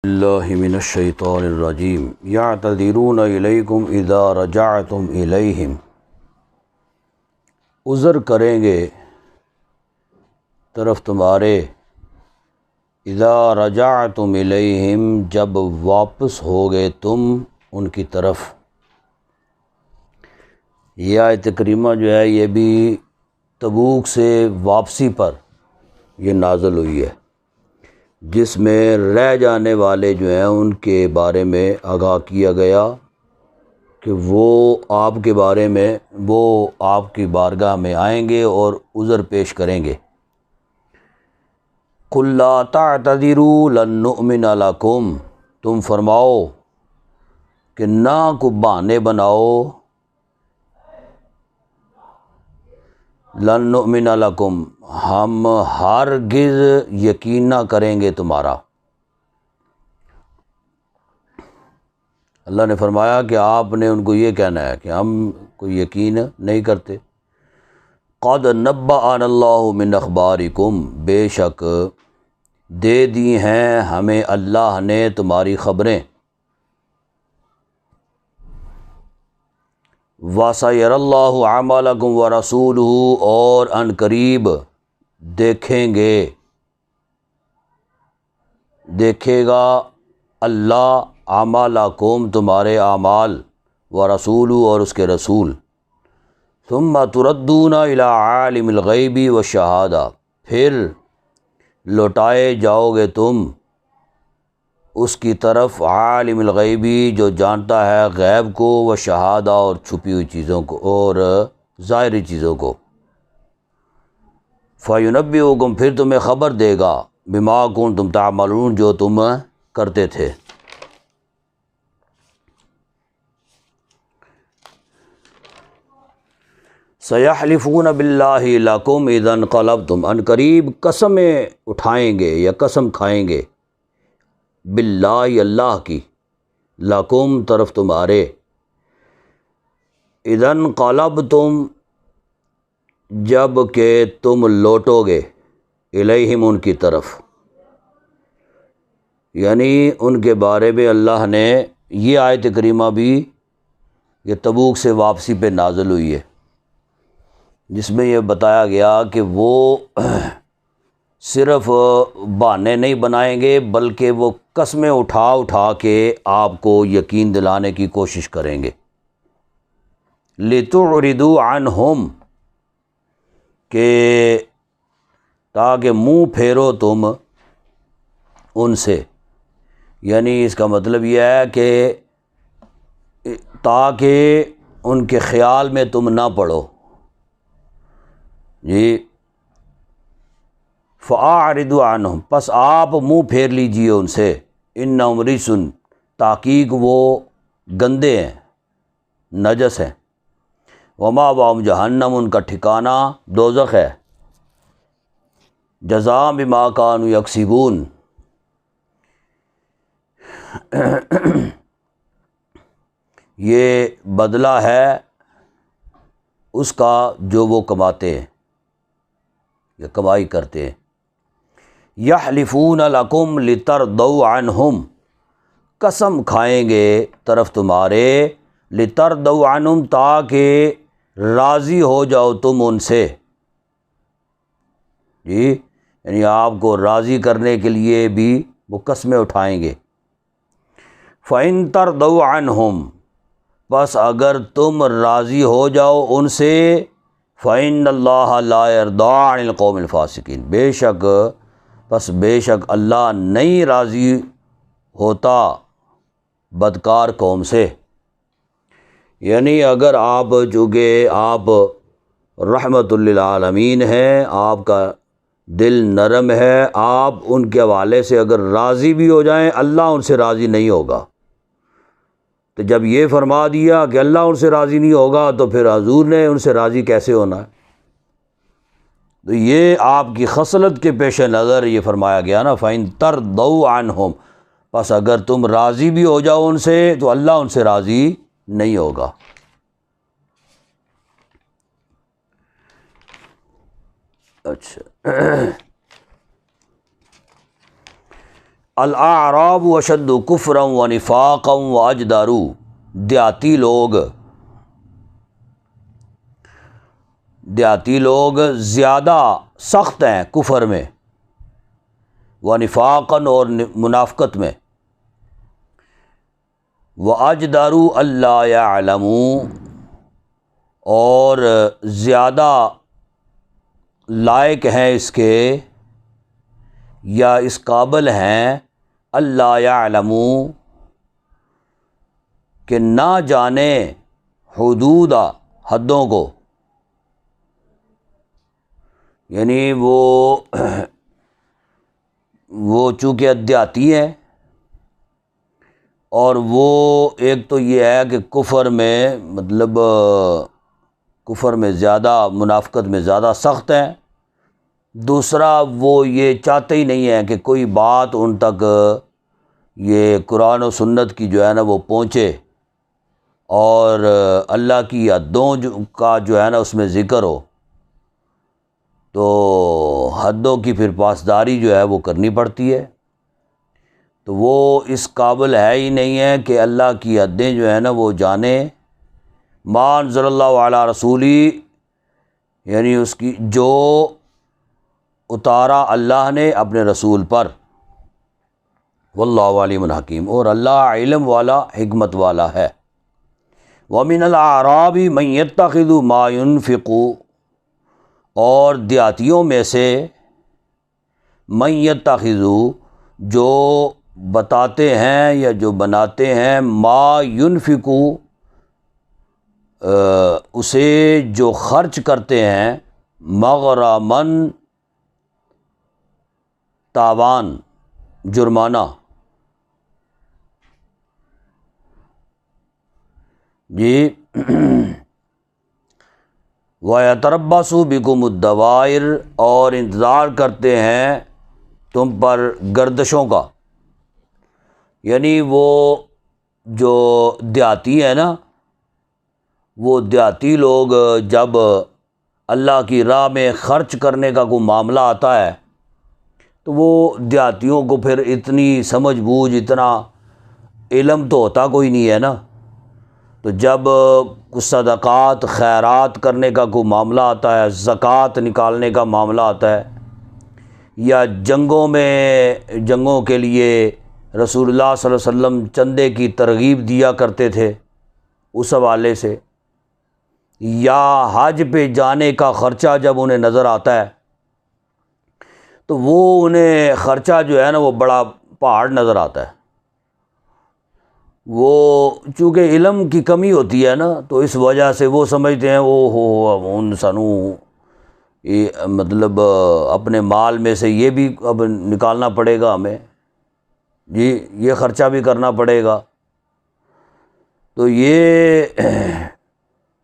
اللہ من الشیطان الرجیم یعتذرون الیکم اذا رجعتم الیہم، عذر کریں گے طرف تمہارے، اذا رجعتم الیہم جب واپس ہوگے تم ان کی طرف۔ یہ آیت کریمہ جو ہے یہ بھی تبوک سے واپسی پر یہ نازل ہوئی ہے، جس میں رہ جانے والے جو ہیں ان کے بارے میں آگاہ کیا گیا کہ وہ آپ کے بارے میں وہ آپ کی بارگاہ میں آئیں گے اور عذر پیش کریں گے۔ قُل لَا تَعْتَذِرُوا لَن نُّؤْمِنَ لَكُمْ، تم فرماؤ کہ نہ کو بہانے بناؤ، لَن نُّؤْمِنَ لَكُمْ، ہم ہرگز یقین نہ کریں گے تمہارا۔ اللہ نے فرمایا کہ آپ نے ان کو یہ کہنا ہے کہ ہم کوئی یقین نہیں کرتے۔ قَدْ نَبَّأَنَا اللَّهُ مِنْ أَخْبَارِكُمْ، بے شک دے دی ہیں ہمیں اللہ نے تمہاری خبریں۔ وَسَيَرَى اللَّهُ عَمَلَكُمْ وَرَسُولُهُ، اور ان قریب دیکھے گا اللہ اعمالکم تمہارے اعمال، ورسولہ اور اس کے رسول۔ ثم تردون الی عالم الغیب والشہادہ، پھر لوٹائے جاؤ گے تم اس کی طرف عالم الغیبی جو جانتا ہے غیب کو، و شہادہ اور چھپی ہوئی چیزوں کو اور ظاہری چیزوں کو۔ فَيُنَبِّئُكُمْ، پھر تمہیں خبر دے گا، بما کنتم تعملون، جو تم کرتے تھے۔ سَيَحْلِفُونَ بِاللَّهِ لَكُمْ إِذَا انقلبتم، ان قریب قسمیں اٹھائیں گے یا قسم کھائیں گے، باللہ اللہ کی، لکم طرف تمہارے، اذا انقلبتم جب کہ تم لوٹو گے، الیہم ان کی طرف، یعنی ان کے بارے میں اللہ نے یہ آیت کریمہ بھی یہ تبوک سے واپسی پہ نازل ہوئی ہے، جس میں یہ بتایا گیا کہ وہ صرف بہانے نہیں بنائیں گے بلکہ وہ قسمیں اٹھا کے آپ کو یقین دلانے کی کوشش کریں گے۔ لِتُعْرِضُوا عَنْهُمْ، کہ تاکہ منہ پھیرو تم ان سے، یعنی اس کا مطلب یہ ہے کہ تاکہ ان کے خیال میں تم نہ پڑو جی۔ فَأَعْرِضُوا عَنْهُمْ، پس آپ منہ پھیر لیجئے ان سے، اِنَّهُمْ رِجْسٌ، تحقیق وہ گندے ہیں، نجس ہیں، وَمَأْوَاهُمْ جہنم، ان کا ٹھکانہ دوزخ ہے، جزاء بما كانوا یکسبون، یہ بدلہ ہے اس کا جو وہ کماتے ہیں یا کمائی کرتے ہیں۔ یحلفون لکم لترضوا عنہم، قسم کھائیں گے طرف تمہارے، لترضوا عنہم تاکہ راضی ہو جاؤ تم ان سے، جی، یعنی آپ کو راضی کرنے کے لیے بھی وہ قسمیں اٹھائیں گے۔ فَإِن تَرْضَوْا عَنْهُمْ، پس اگر تم راضی ہو جاؤ ان سے، فَإِنَّ اللَّهَ لَا يَرْضَىٰ عَنِ الْقَوْمِ الْفَاسِقِينَ، بے شک اللہ نہیں راضی ہوتا بدکار قوم سے۔ یعنی اگر آپ چونکہ آپ رحمت للعالمین ہیں، آپ کا دل نرم ہے، آپ ان کے حوالے سے اگر راضی بھی ہو جائیں اللہ ان سے راضی نہیں ہوگا، تو جب یہ فرما دیا کہ اللہ ان سے راضی نہیں ہوگا تو پھر حضور نے ان سے راضی کیسے ہونا ہے؟ تو یہ آپ کی خصلت کے پیش نظر یہ فرمایا گیا نا، فَإِن تَرْضَوْا عَنْهُمْ، پس اگر تم راضی بھی ہو جاؤ ان سے تو اللہ ان سے راضی نہیں ہوگا۔ اچھا، الاعراب اشد کفرا و نفاقا و اجدار، دیہاتی لوگ زیادہ سخت ہیں کفر میں، و نفاقا اور منافقت میں، و اجدار اللہ یعلموا اور زیادہ لائق ہیں اس کے یا اس قابل ہیں اللہ یعلموا کہ نہ جانے حدود حدوں کو، یعنی وہ چونکہ دیہاتی ہیں اور وہ ایک تو یہ ہے کہ کفر میں زیادہ، منافقت میں زیادہ سخت ہیں، دوسرا وہ یہ چاہتے ہی نہیں ہیں کہ کوئی بات ان تک یہ قرآن و سنت کی جو ہے نا وہ پہنچے، اور اللہ کی حدوں کا جو ہے نا اس میں ذکر ہو، تو حدوں کی پھر پاسداری جو ہے وہ کرنی پڑتی ہے، تو وہ اس قابل ہے ہی نہیں ہے کہ اللہ کی حدیں جو ہے نا وہ جانے۔ ما انزل اللہ علی رسولی، یعنی اس کی جو اتارا اللہ نے اپنے رسول پر، واللہ علیم حکیم، اور اللہ علم والا حکمت والا ہے۔ وَمِنَ الْأَعْرَابِ مَن يَتَّخِذُ مَا يُنْفِقُ، اور دیہاتیوں میں سے من یتخذ جو بتاتے ہیں یا جو بناتے ہیں، ما ينفق اسے جو خرچ کرتے ہیں، مغرمن تاوان، جرمانہ، جی وَيَتَرَبَّصُ بِكُمُ الدَّوَائِرَ، اور انتظار کرتے ہیں تم پر گردشوں کا، یعنی وہ جو دیہاتی ہیں نا، وہ دیہاتی لوگ جب اللہ کی راہ میں خرچ کرنے کا کوئی معاملہ آتا ہے تو وہ دیہاتیوں کو پھر اتنی سمجھ بوجھ، اتنا علم تو ہوتا کوئی نہیں ہے نا، تو جب کچھ صدقات خیرات کرنے کا کوئی معاملہ آتا ہے، زکوٰۃ نکالنے کا معاملہ آتا ہے، یا جنگوں کے لیے رسول اللہ صلی اللہ علیہ وسلم چندے کی ترغیب دیا کرتے تھے اس حوالے سے، یا حج پہ جانے کا خرچہ جب انہیں نظر آتا ہے تو وہ انہیں خرچہ جو ہے نا وہ بڑا پہاڑ نظر آتا ہے۔ وہ چونکہ علم کی کمی ہوتی ہے نا، تو اس وجہ سے وہ سمجھتے ہیں ان سانوں مطلب اپنے مال میں سے یہ بھی اب نکالنا پڑے گا ہمیں، جی یہ خرچہ بھی کرنا پڑے گا، تو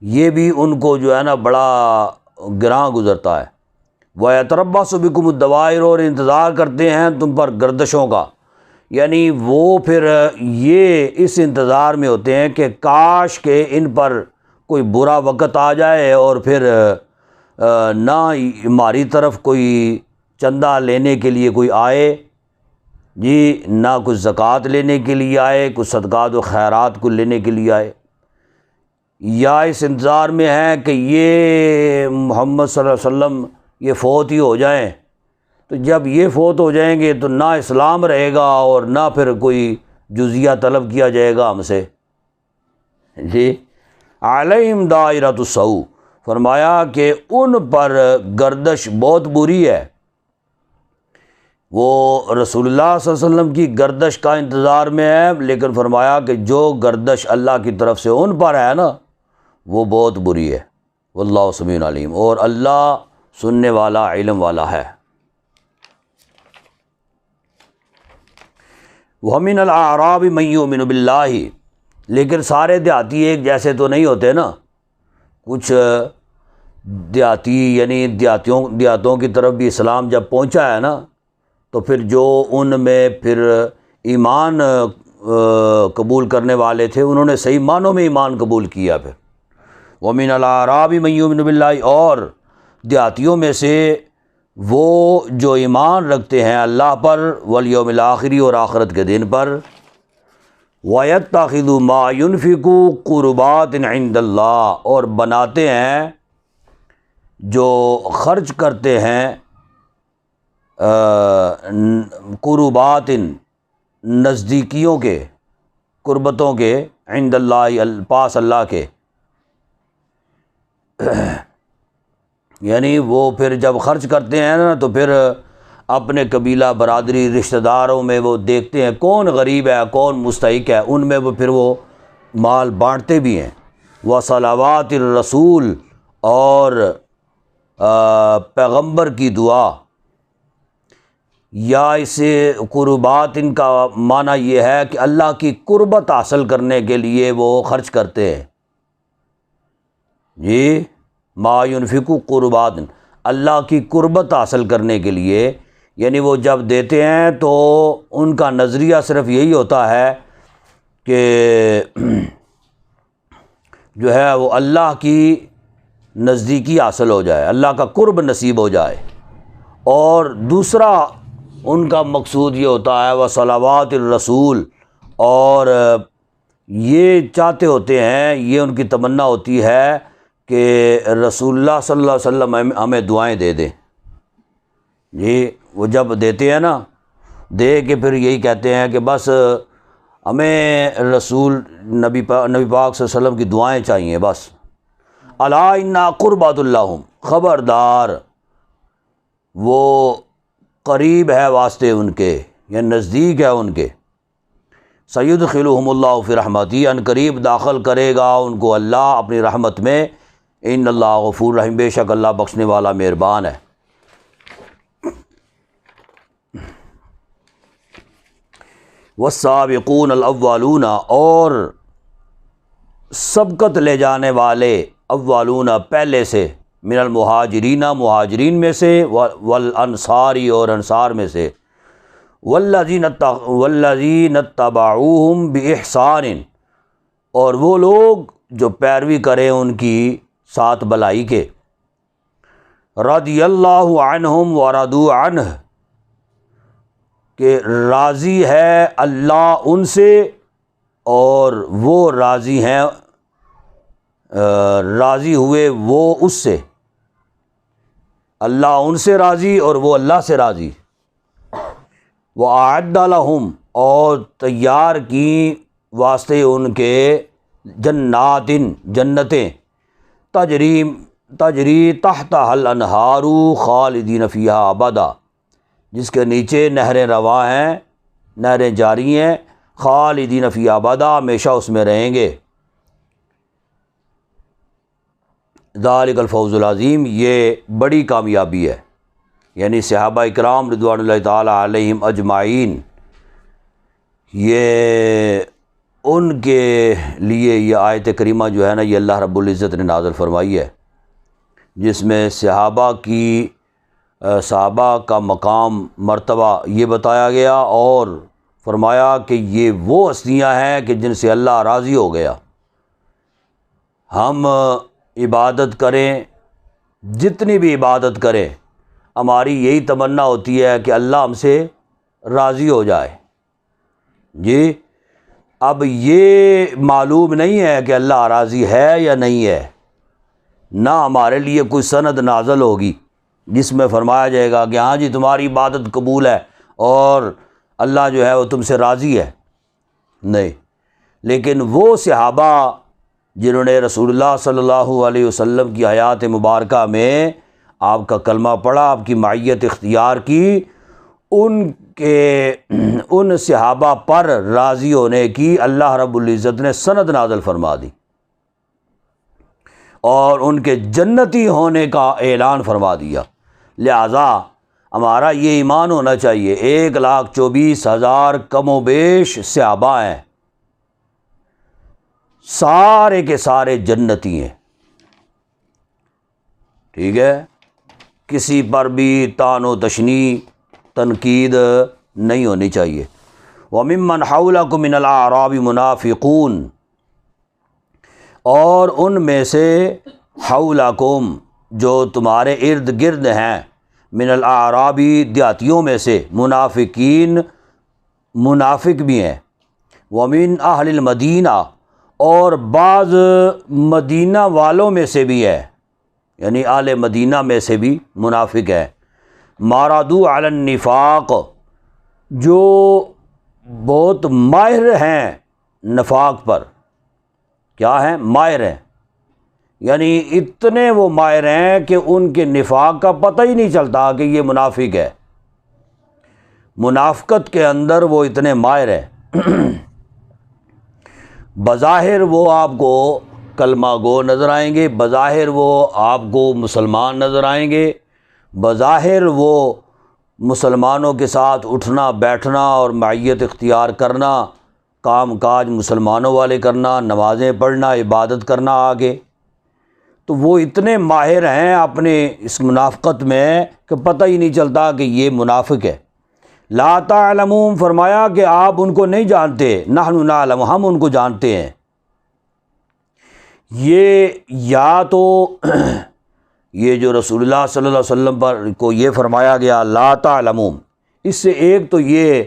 یہ بھی ان کو جو ہے نا بڑا گراں گزرتا ہے۔ وَيَتَرَبَّصُ بِكُمُ الدَّوَائِرَ، اور انتظار کرتے ہیں تم پر گردشوں کا، یعنی وہ پھر یہ اس انتظار میں ہوتے ہیں کہ کاش کہ ان پر کوئی برا وقت آ جائے اور پھر نہ ہماری طرف کوئی چندہ لینے کے لیے کوئی آئے، جی نہ کچھ زکوٰۃ لینے کے لیے آئے، کچھ صدقات و خیرات کو لینے کے لیے آئے، یا اس انتظار میں ہے کہ یہ محمد صلی اللہ علیہ وسلم یہ فوت ہی ہو جائیں، تو جب یہ فوت ہو جائیں گے تو نہ اسلام رہے گا اور نہ پھر کوئی جزیہ طلب کیا جائے گا ہم سے، جی علیہم دائرۃ السوء، فرمایا کہ ان پر گردش بہت بری ہے۔ وہ رسول اللہ صلی اللہ علیہ وسلم کی گردش کا انتظار میں ہے، لیکن فرمایا کہ جو گردش اللہ کی طرف سے ان پر ہے نا وہ بہت بری ہے۔ واللہ سمیع علیم، اور اللہ سننے والا، علم والا ہے۔ وَمِنَ الْأَعْرَابِ مَن يُؤْمِنُ بِاللَّهِ، لیکن سارے دیہاتی ایک جیسے تو نہیں ہوتے نا، کچھ دیہاتی یعنی دیہاتوں کی طرف بھی اسلام جب پہنچا ہے نا تو پھر جو ان میں پھر ایمان قبول کرنے والے تھے انہوں نے صحیح معنوں میں ایمان قبول کیا۔ پھر وَمِنَ الْأَعْرَابِ مَن يُؤْمِنُ بِاللَّهِ، اور دیہاتیوں میں سے وہ جو ایمان رکھتے ہیں اللہ پر والیوم الآخر اور آخرت کے دن پر، وَيَتَّخِذُ مَا يُنْفِقُ قُرُبَاتٍ عِنْدَ اللَّهِ، اور بناتے ہیں جو خرچ کرتے ہیں قربات، نزدیکیوں کے، قربتوں کے، عند اللہ، پاس اللہ کے، یعنی وہ پھر جب خرچ کرتے ہیں نا تو پھر اپنے قبیلہ برادری رشتہ داروں میں وہ دیکھتے ہیں کون غریب ہے کون مستحق ہے، ان میں وہ پھر وہ مال بانٹتے بھی ہیں۔ وصلوات الرسول، اور پیغمبر کی دعا، یا اسے قربات، ان کا معنی یہ ہے کہ اللہ کی قربت حاصل کرنے کے لیے وہ خرچ کرتے ہیں۔ جی، ما ينفقو قربات، اللہ کی قربت حاصل کرنے کے لیے، یعنی وہ جب دیتے ہیں تو ان کا نظریہ صرف یہی ہوتا ہے کہ جو ہے وہ اللہ کی نزدیکی حاصل ہو جائے، اللہ کا قرب نصیب ہو جائے، اور دوسرا ان کا مقصود یہ ہوتا ہے وصلوات الرسول، اور یہ چاہتے ہوتے ہیں، یہ ان کی تمنا ہوتی ہے کہ رسول اللہ صلی اللہ علیہ وسلم ہمیں دعائیں دے دیں۔ جی، وہ جب دیتے ہیں نا، دے کے پھر یہی کہتے ہیں کہ بس ہمیں رسول نبی پاک صلی اللہ علیہ وسلم کی دعائیں چاہیے بس۔ الا ان قربات اللہم، خبردار وہ قریب ہے واسطے ان کے، یا نزدیک ہے ان کے۔ سیدخلہم اللہ فی رحمتہ، ان قریب داخل کرے گا ان کو اللہ اپنی رحمت میں۔ ان اللہ غفور رحیم، بے شک اللہ بخشنے والا مہربان ہے۔ والسابقون الاولون، اور سبقت لے جانے والے، اولون پہلے سے، من المہاجرین مہاجرین میں سے، والانصاری اور انصار میں سے، والذین اتبعوہم باحسان، اور وہ لوگ جو پیروی کریں ان کی ساتھ بلائی کے، رضی اللہ عنہم ورضوا عنہ، کہ راضی ہے اللہ ان سے اور وہ راضی ہیں، راضی ہوئے وہ اس سے، اللہ ان سے راضی اور وہ اللہ سے راضی۔ وَأَعَدَّ لَهُمْ، اور تیار کی واسطے ان کے، جنات، جنتیں، تجری تحتها الانہار خالدین فیہا ابدا، جس کے نیچے نہریں رواں ہیں، نہریں جاری ہیں، خالدین فیہا ابدا، ہمیشہ اس میں رہیں گے۔ ذالک الفوز العظیم، یہ بڑی کامیابی ہے، یعنی صحابہ اکرام رضوان اللہ تعالی علیہم اجمعین، یہ ان کے لیے یہ آیت کریمہ جو ہے نا، یہ اللہ رب العزت نے نازل فرمائی ہے، جس میں صحابہ کا مقام مرتبہ یہ بتایا گیا، اور فرمایا کہ یہ وہ ہستیاں ہیں کہ جن سے اللہ راضی ہو گیا۔ ہم عبادت کریں، جتنی بھی عبادت کریں، ہماری یہی تمنا ہوتی ہے کہ اللہ ہم سے راضی ہو جائے۔ جی، اب یہ معلوم نہیں ہے کہ اللہ راضی ہے یا نہیں ہے، نہ ہمارے لیے کوئی سند نازل ہوگی جس میں فرمایا جائے گا کہ ہاں جی تمہاری عبادت قبول ہے اور اللہ جو ہے وہ تم سے راضی ہے، نہیں۔ لیکن وہ صحابہ جنہوں نے رسول اللہ صلی اللہ علیہ وسلم کی حیات مبارکہ میں آپ کا کلمہ پڑھا، آپ کی معیت اختیار کی، ان صحابہ پر راضی ہونے کی اللہ رب العزت نے سند نازل فرما دی، اور ان کے جنتی ہونے کا اعلان فرما دیا۔ لہذا ہمارا یہ ایمان ہونا چاہیے، 1,24,000 کم و بیش صحابہ ہیں، سارے کے سارے جنتی ہیں، ٹھیک ہے، کسی پر بھی طعن و تشنیع، تنقید نہیں ہونی چاہیے۔ وَمِمَّنْ حَوْلَكُمْ مِنَ الْأَعْرَابِ مُنَافِقُونَ، اور ان میں سے حولکم، جو تمہارے ارد گرد ہیں، من الاعرابی دیہاتیوں میں سے منافقین منافق بھی ہیں، ومن اہل المدینہ اور بعض مدینہ والوں میں سے بھی ہے، یعنی اہل مدینہ میں سے بھی منافق ہے، مارادو علی النفاق جو بہت ماہر ہیں نفاق پر، کیا ہیں؟ ماہر ہیں، یعنی اتنے وہ ماہر ہیں کہ ان کے نفاق کا پتہ ہی نہیں چلتا کہ یہ منافق ہے، منافقت کے اندر وہ اتنے ماہر ہیں۔ بظاہر وہ آپ کو کلمہ گو نظر آئیں گے، بظاہر وہ آپ کو مسلمان نظر آئیں گے، بظاہر وہ مسلمانوں کے ساتھ اٹھنا بیٹھنا اور معیت اختیار کرنا، کام کاج مسلمانوں والے کرنا، نمازیں پڑھنا، عبادت کرنا آگے، تو وہ اتنے ماہر ہیں اپنے اس منافقت میں کہ پتہ ہی نہیں چلتا کہ یہ منافق ہے۔ لا تعلمون فرمایا کہ آپ ان کو نہیں جانتے، نحن نعلم ہم ان کو جانتے ہیں۔ یہ یا تو یہ جو رسول اللہ صلی اللہ علیہ وسلم پر کو یہ فرمایا گیا لا تعلمون، اس سے ایک تو یہ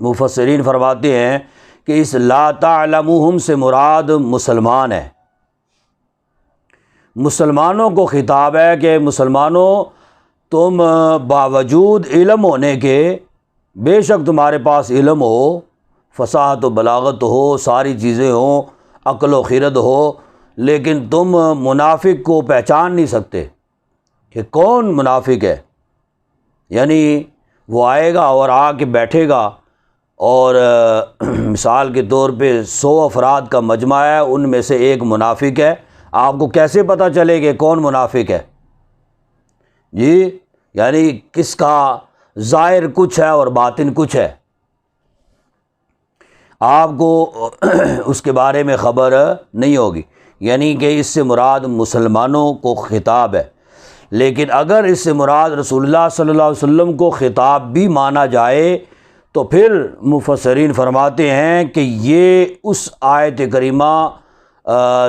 مفسرین فرماتے ہیں کہ اس لا تعلموہم سے مراد مسلمان ہے، مسلمانوں کو خطاب ہے کہ مسلمانوں تم باوجود علم ہونے کے، بے شک تمہارے پاس علم ہو، فصاحت و بلاغت ہو، ساری چیزیں ہوں، عقل و خرد ہو، لیکن تم منافق کو پہچان نہیں سکتے کہ کون منافق ہے، یعنی وہ آئے گا اور آ کے بیٹھے گا اور مثال کے طور پہ 100 افراد کا مجمع ہے، ان میں سے ایک منافق ہے، آپ کو کیسے پتہ چلے کہ کون منافق ہے؟ جی، یعنی کس کا ظاہر کچھ ہے اور باطن کچھ ہے، آپ کو اس کے بارے میں خبر نہیں ہوگی، یعنی کہ اس سے مراد مسلمانوں کو خطاب ہے۔ لیکن اگر اس سے مراد رسول اللہ صلی اللہ علیہ وسلم کو خطاب بھی مانا جائے تو پھر مفسرین فرماتے ہیں کہ یہ اس آیت کریمہ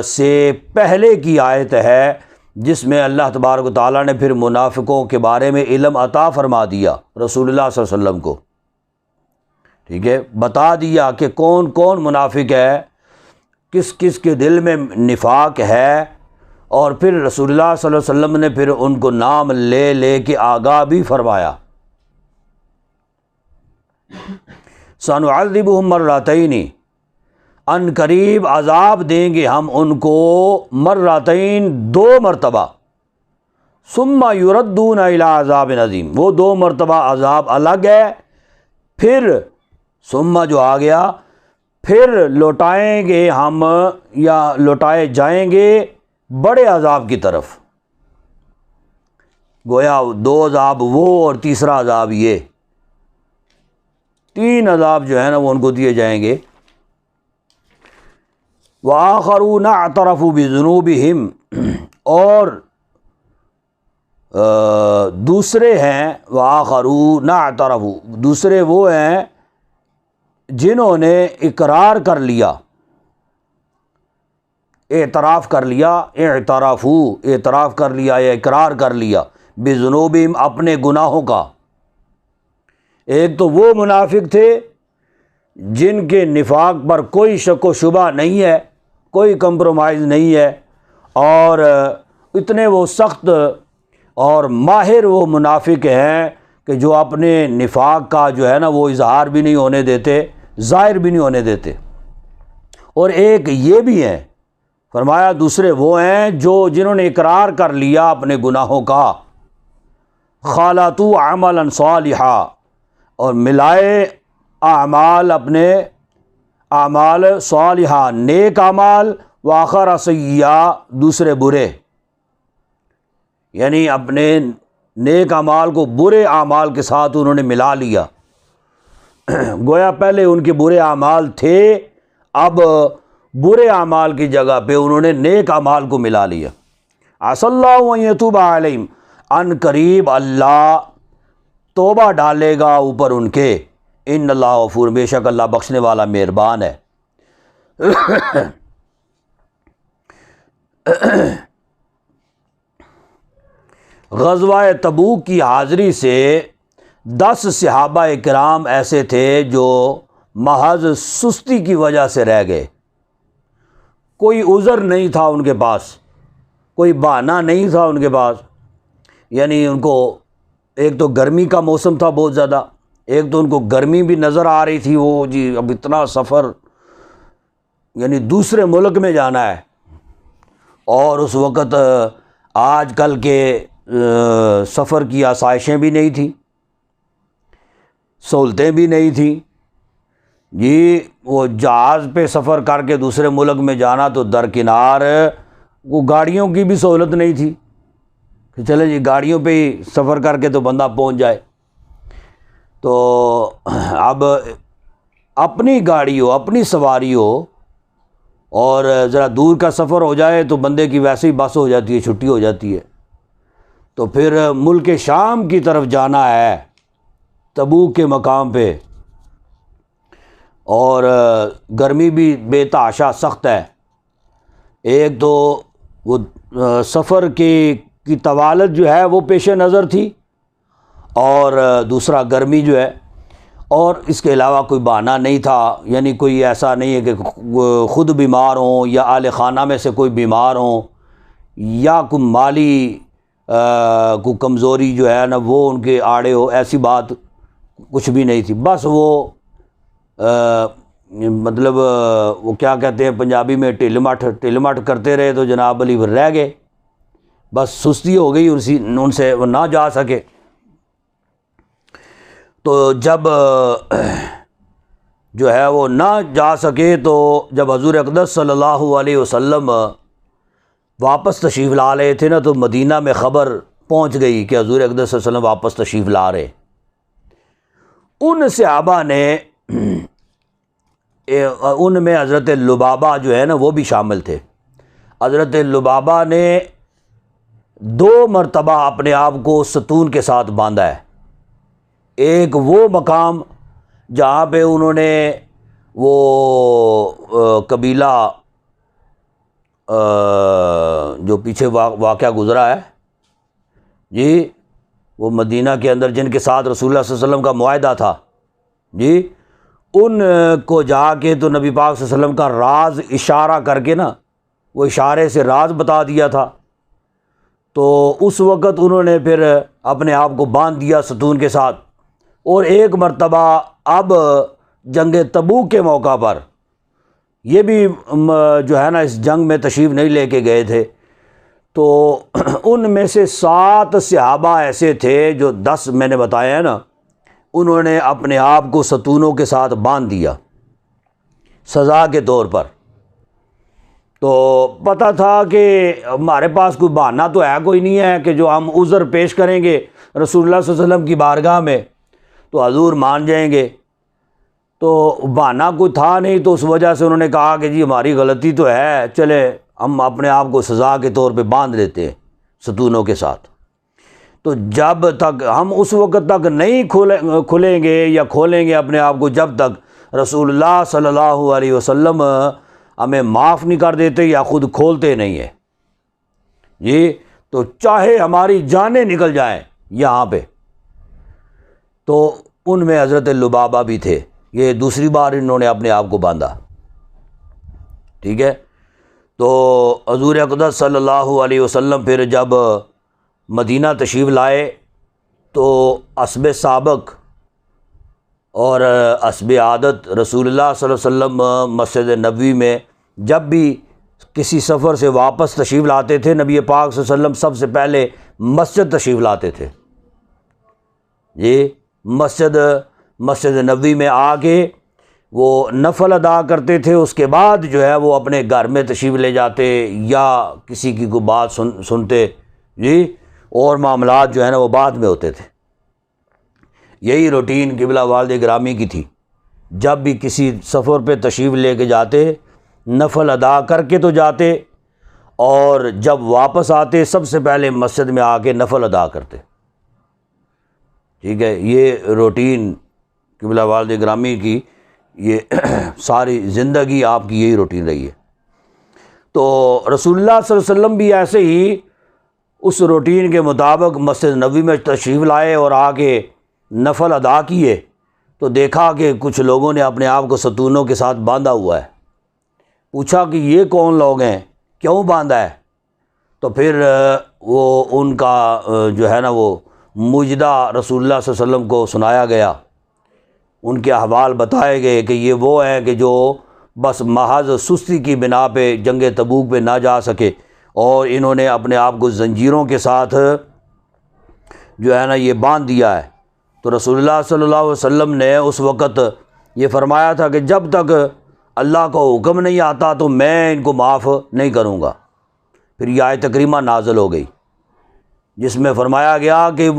سے پہلے کی آیت ہے جس میں اللہ تبارک و تعالیٰ نے پھر منافقوں کے بارے میں علم عطا فرما دیا رسول اللہ صلی اللہ علیہ وسلم کو، ٹھیک ہے، بتا دیا کہ کون کون منافق ہے، کس کس کے دل میں نفاق ہے، اور پھر رسول اللہ صلی اللہ علیہ وسلم نے پھر ان کو نام لے لے کے آگاہ بھی فرمایا۔ سنعذبہم مرتین، ان قریب عذاب دیں گے ہم ان کو، مرتین 2 مرتبہ، ثم یردون الی عذاب عظیم، وہ 2 مرتبہ عذاب الگ ہے، پھر ثم جو آ گیا، پھر لوٹائیں گے ہم یا لوٹائے جائیں گے بڑے عذاب کی طرف، گویا 2 عذاب وہ اور تیسرا عذاب یہ، 3 عذاب جو ہے نا وہ ان کو دیے جائیں گے۔ وآخرون اعترفوا بذنوبہم، اور دوسرے ہیں وآخرون اعترفوا، دوسرے وہ ہیں جنہوں نے اقرار کر لیا، اعتراف کر لیا، اعتراف کر لیا یا اقرار کر لیا، بذنوبہم اپنے گناہوں کا۔ ایک تو وہ منافق تھے جن کے نفاق پر کوئی شک و شبہ نہیں ہے، کوئی کمپرومائز نہیں ہے، اور اتنے وہ سخت اور ماہر وہ منافق ہیں کہ جو اپنے نفاق کا جو ہے نا وہ اظہار بھی نہیں ہونے دیتے، ظاہر بھی نہیں ہونے دیتے۔ اور ایک یہ بھی ہیں، فرمایا دوسرے وہ ہیں جنہوں نے اقرار کر لیا اپنے گناہوں کا، خالطوا عملا صالحا، اور ملائے اعمال اپنے اعمال صالحہ نیک اعمال، وآخر سیئہ دوسرے برے، یعنی اپنے نیک اعمال کو برے اعمال کے ساتھ انہوں نے ملا لیا، گویا پہلے ان کے برے اعمال تھے، اب برے اعمال کی جگہ پہ انہوں نے نیک اعمال کو ملا لیا۔ عسى اللہ ان یتوب علیہم، ان قریب اللہ توبہ ڈالے گا اوپر ان کے، ان اللہ غفور، بے شک اللہ بخشنے والا مہربان ہے۔ غزوہ تبوک کی حاضری سے 10 صحابہ کرام ایسے تھے جو محض سستی کی وجہ سے رہ گئے، کوئی عذر نہیں تھا ان کے پاس، کوئی بہانہ نہیں تھا ان کے پاس، یعنی ان کو ایک تو گرمی کا موسم تھا بہت زیادہ، ایک تو ان کو گرمی بھی نظر آ رہی تھی، وہ جی اب اتنا سفر یعنی دوسرے ملک میں جانا ہے، اور اس وقت آج کل کے سفر کی آسائشیں بھی نہیں تھیں، سہولتیں بھی نہیں تھیں جی، وہ جہاز پہ سفر کر کے دوسرے ملک میں جانا تو درکنار وہ گاڑیوں کی بھی سہولت نہیں تھی کہ چلے جی گاڑیوں پہ ہی سفر کر کے تو بندہ پہنچ جائے، تو اب اپنی گاڑی ہو، اپنی سواری ہو اور ذرا دور کا سفر ہو جائے تو بندے کی ویسے ہی بس ہو جاتی ہے، چھٹی ہو جاتی ہے، تو پھر ملک شام کی طرف جانا ہے تبوک کے مقام پہ، اور گرمی بھی بے تحاشا سخت ہے، ایک تو وہ سفر کی طوالت جو ہے وہ پیش نظر تھی، اور دوسرا گرمی جو ہے، اور اس کے علاوہ کوئی بہانہ نہیں تھا، یعنی کوئی ایسا نہیں ہے کہ خود بیمار ہوں یا اہل خانہ میں سے کوئی بیمار ہوں یا کوئی مالی کوئی کمزوری جو ہے نا وہ ان کے آڑے ہو، ایسی بات کچھ بھی نہیں تھی، بس وہ مطلب وہ کیا کہتے ہیں پنجابی میں ٹل مٹ کرتے رہے تو جناب علی رہ گئے، بس سستی ہو گئی ان سے، وہ نہ جا سکے۔ تو جب جو ہے وہ نہ جا سکے تو جب حضور اقدس صلی اللہ علیہ وسلم واپس تشریف لا رہے تھے نا، تو مدینہ میں خبر پہنچ گئی کہ حضور اقدس صلی اللہ علیہ وسلم واپس تشریف لا رہے۔ ان صحابہ نے ان میں حضرت لبابہ جو ہے نا وہ بھی شامل تھے۔ حضرت لبابہ نے 2 مرتبہ اپنے آپ کو ستون کے ساتھ باندھا ہے، ایک وہ مقام جہاں پہ انہوں نے وہ قبیلہ جو پیچھے واقعہ گزرا ہے جی، وہ مدینہ کے اندر جن کے ساتھ رسول اللہ صلی اللہ علیہ وسلم کا معاہدہ تھا جی، ان کو جا کے تو نبی پاک صلی اللہ علیہ وسلم کا راز اشارہ کر کے نا، وہ اشارے سے راز بتا دیا تھا، تو اس وقت انہوں نے پھر اپنے آپ کو باندھ دیا ستون کے ساتھ۔ اور ایک مرتبہ اب جنگ تبوک کے موقع پر یہ بھی جو ہے نا اس جنگ میں تشریف نہیں لے کے گئے تھے، تو ان میں سے 7 صحابہ ایسے تھے جو 10 میں نے بتایا ہے نا، انہوں نے اپنے آپ کو ستونوں کے ساتھ باندھ دیا سزا کے طور پر۔ تو پتہ تھا کہ ہمارے پاس کوئی بہانہ تو ہے کوئی نہیں ہے کہ جو ہم عذر پیش کریں گے رسول اللہ صلی اللہ علیہ وسلم کی بارگاہ میں تو حضور مان جائیں گے، تو بہانہ کوئی تھا نہیں، تو اس وجہ سے انہوں نے کہا کہ جی ہماری غلطی تو ہے، چلے ہم اپنے آپ کو سزا کے طور پہ باندھ لیتے ہیں ستونوں کے ساتھ۔ تو جب تک ہم اس وقت تک نہیں کھلیں گے یا کھولیں گے اپنے آپ کو جب تک رسول اللہ صلی اللہ علیہ وسلم ہمیں معاف نہیں کر دیتے یا خود کھولتے نہیں ہیں جی، تو چاہے ہماری جانیں نکل جائیں یہاں پہ۔ تو ان میں حضرت لبابہ بھی تھے، یہ دوسری بار انہوں نے اپنے آپ کو باندھا، ٹھیک ہے۔ تو حضور اقدس صلی اللہ علیہ وسلم پھر جب مدینہ تشریف لائے تو اسب سابق اور اسب عادت رسول اللہ صلی اللہ علیہ وسلم مسجد نبوی میں جب بھی کسی سفر سے واپس تشریف لاتے تھے، نبی پاک صلی اللہ علیہ وسلم سب سے پہلے مسجد تشریف لاتے تھے جی، مسجد نبوی میں آ کے وہ نفل ادا کرتے تھے، اس کے بعد جو ہے وہ اپنے گھر میں تشریف لے جاتے یا کسی کی کوئی بات سنتے جی، اور معاملات جو ہے نا وہ بعد میں ہوتے تھے۔ یہی روٹین قبلہ والد گرامی کی تھی، جب بھی کسی سفر پہ تشریف لے کے جاتے نفل ادا کر کے تو جاتے، اور جب واپس آتے سب سے پہلے مسجد میں آ کے نفل ادا کرتے، ٹھیک ہے۔ یہ روٹین قبلہ والد گرامی کی یہ ساری زندگی آپ کی یہی روٹین رہی ہے۔ تو رسول اللہ صلی اللہ علیہ وسلم بھی ایسے ہی اس روٹین کے مطابق مسجد نبوی میں تشریف لائے اور آ کے نفل ادا کیے تو دیکھا کہ کچھ لوگوں نے اپنے آپ کو ستونوں کے ساتھ باندھا ہوا ہے۔ پوچھا کہ یہ کون لوگ ہیں، کیوں باندھا ہے؟ تو پھر وہ ان کا جو ہے نا وہ مجدہ رسول اللہ صلی اللہ علیہ وسلم کو سنایا گیا، ان کے احوال بتائے گئے کہ یہ وہ ہیں کہ جو بس محض سستی کی بنا پہ جنگ تبوک پہ نہ جا سکے، اور انہوں نے اپنے آپ کو زنجیروں کے ساتھ جو ہے نا یہ باندھ دیا ہے۔ تو رسول اللہ صلی اللہ علیہ وسلم نے اس وقت یہ فرمایا تھا کہ جب تک اللہ کو حکم نہیں آتا تو میں ان کو معاف نہیں کروں گا۔ پھر یہ آیت کریمہ نازل ہو گئی جس میں فرمایا گیا کہ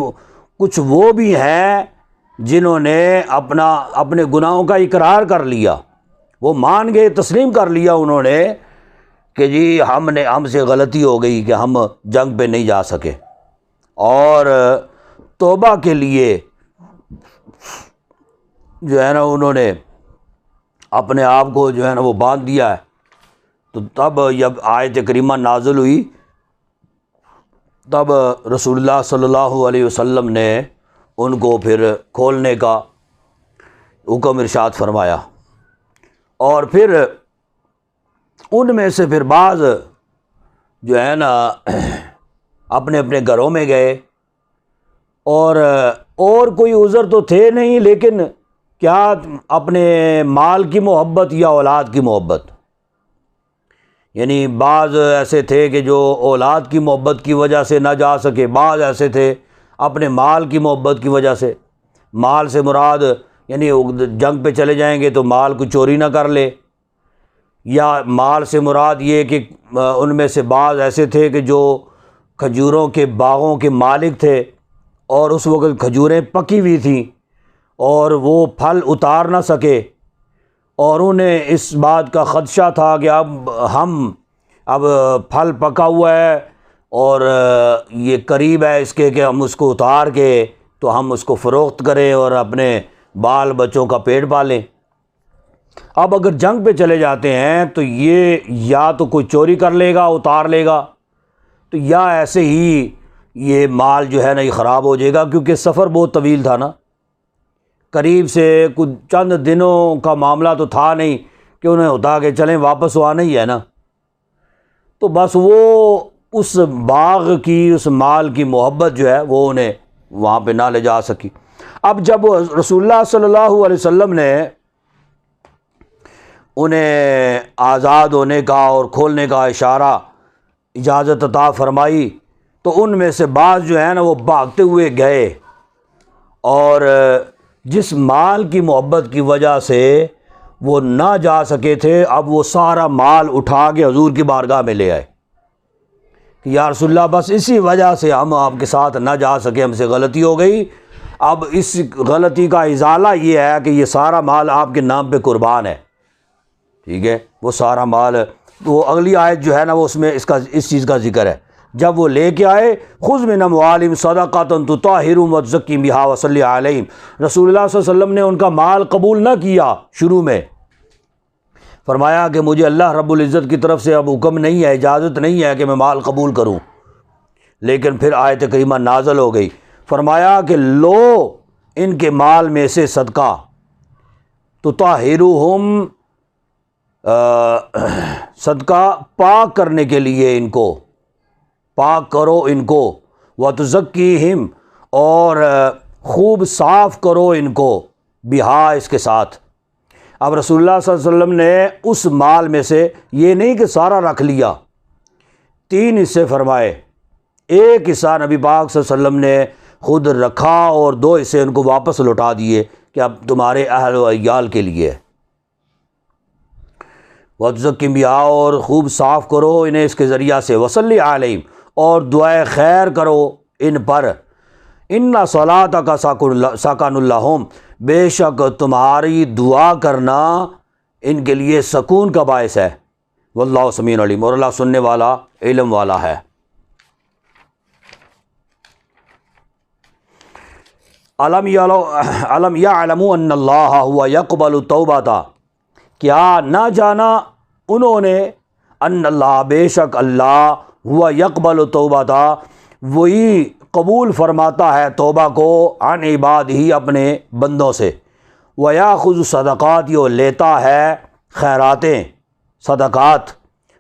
کچھ وہ بھی ہیں جنہوں نے اپنے گناہوں کا اقرار کر لیا، وہ مان گئے، تسلیم کر لیا انہوں نے کہ جی ہم سے غلطی ہو گئی کہ ہم جنگ پہ نہیں جا سکے، اور توبہ کے لیے جو ہے نا انہوں نے اپنے آپ کو جو ہے نا وہ باندھ دیا ہے۔ تو تب جب آیت کریمہ نازل ہوئی تب رسول اللہ صلی اللہ علیہ وسلم نے ان کو پھر کھولنے کا حکم ارشاد فرمایا، اور پھر ان میں سے پھر بعض جو ہے نا اپنے اپنے گھروں میں گئے، اور کوئی عذر تو تھے نہیں، لیکن کیا اپنے مال کی محبت یا اولاد کی محبت، یعنی بعض ایسے تھے کہ جو اولاد کی محبت کی وجہ سے نہ جا سکے، بعض ایسے تھے اپنے مال کی محبت کی وجہ سے، مال سے مراد یعنی جنگ پہ چلے جائیں گے تو مال کو چوری نہ کر لے، یا مال سے مراد یہ کہ ان میں سے بعض ایسے تھے کہ جو کھجوروں کے باغوں کے مالک تھے اور اس وقت کھجوریں پکی ہوئی تھیں اور وہ پھل اتار نہ سکے، اور انہیں اس بات کا خدشہ تھا کہ اب پھل پکا ہوا ہے اور یہ قریب ہے اس کے کہ ہم اس کو اتار کے تو ہم اس کو فروخت کریں اور اپنے بال بچوں کا پیٹ پالیں۔ اب اگر جنگ پہ چلے جاتے ہیں تو یہ یا تو کوئی چوری کر لے گا، اتار لے گا، تو یا ایسے ہی یہ مال جو ہے نا یہ خراب ہو جائے گا، کیونکہ سفر بہت طویل تھا نا، قریب سے کچھ چند دنوں کا معاملہ تو تھا نہیں کہ انہیں ہوتا کہ چلیں واپس وہ آنا ہی ہے نا، تو بس وہ اس باغ کی اس مال کی محبت جو ہے وہ انہیں وہاں پہ نہ لے جا سکی۔ اب جب رسول اللہ صلی اللہ علیہ وسلم نے انہیں آزاد ہونے کا اور کھولنے کا اجازت عطا فرمائی تو ان میں سے بعض جو ہے نا وہ بھاگتے ہوئے گئے، اور جس مال کی محبت کی وجہ سے وہ نہ جا سکے تھے اب وہ سارا مال اٹھا کے حضور کی بارگاہ میں لے آئے کہ یا رسول اللہ بس اسی وجہ سے ہم آپ کے ساتھ نہ جا سکے، ہم سے غلطی ہو گئی، اب اس غلطی کا ازالہ یہ ہے کہ یہ سارا مال آپ کے نام پہ قربان ہے، ٹھیک ہے، وہ سارا مال۔ وہ اگلی آیت جو ہے نا وہ اس میں اس چیز کا ذکر ہے، جب وہ لے کے آئے خذ من اموالہم صدقۃ تطہرہم وتزکی بہا وصلی علیہم، رسول اللہ صلی اللہ علیہ وسلم نے ان کا مال قبول نہ کیا شروع میں، فرمایا کہ مجھے اللہ رب العزت کی طرف سے اب حکم نہیں ہے، اجازت نہیں ہے کہ میں مال قبول کروں، لیکن پھر آیت کریمہ نازل ہو گئی، فرمایا کہ لو ان کے مال میں سے صدقہ، تطہرہم صدقہ پاک کرنے کے لیے، ان کو پاک کرو ان کو، وتزکیہم اور خوب صاف کرو ان کو، بہا اس کے ساتھ۔ اب رسول اللہ صلی اللہ علیہ وسلم نے اس مال میں سے یہ نہیں کہ سارا رکھ لیا، 3 حصے فرمائے، ایک حصہ نبی پاک صلی اللہ علیہ وسلم نے خود رکھا اور 2 حصے ان کو واپس لوٹا دیے کہ اب تمہارے اہل و عیال کے لیے۔ وتزکی بہا اور خوب صاف کرو انہیں اس کے ذریعہ سے، وصلی علیہم اور دعائے خیر کرو ان پر، ان صلاتک سکن لہم بے شک تمہاری دعا کرنا ان کے لیے سکون کا باعث ہے، واللہ سمیع علیم، اور اللہ سننے والا علم والا ہے۔ علم یعلموا ان اللہ هو یقبل التوبۃ، کیا نہ جانا انہوں نے ان اللہ بے شک اللہ ہوا یقبل التوبۃ وہی قبول فرماتا ہے توبہ کو عن عباد ہی اپنے بندوں سے، وَيَأْخُذُ صدقات یہ لیتا ہے خیراتیں صدقات،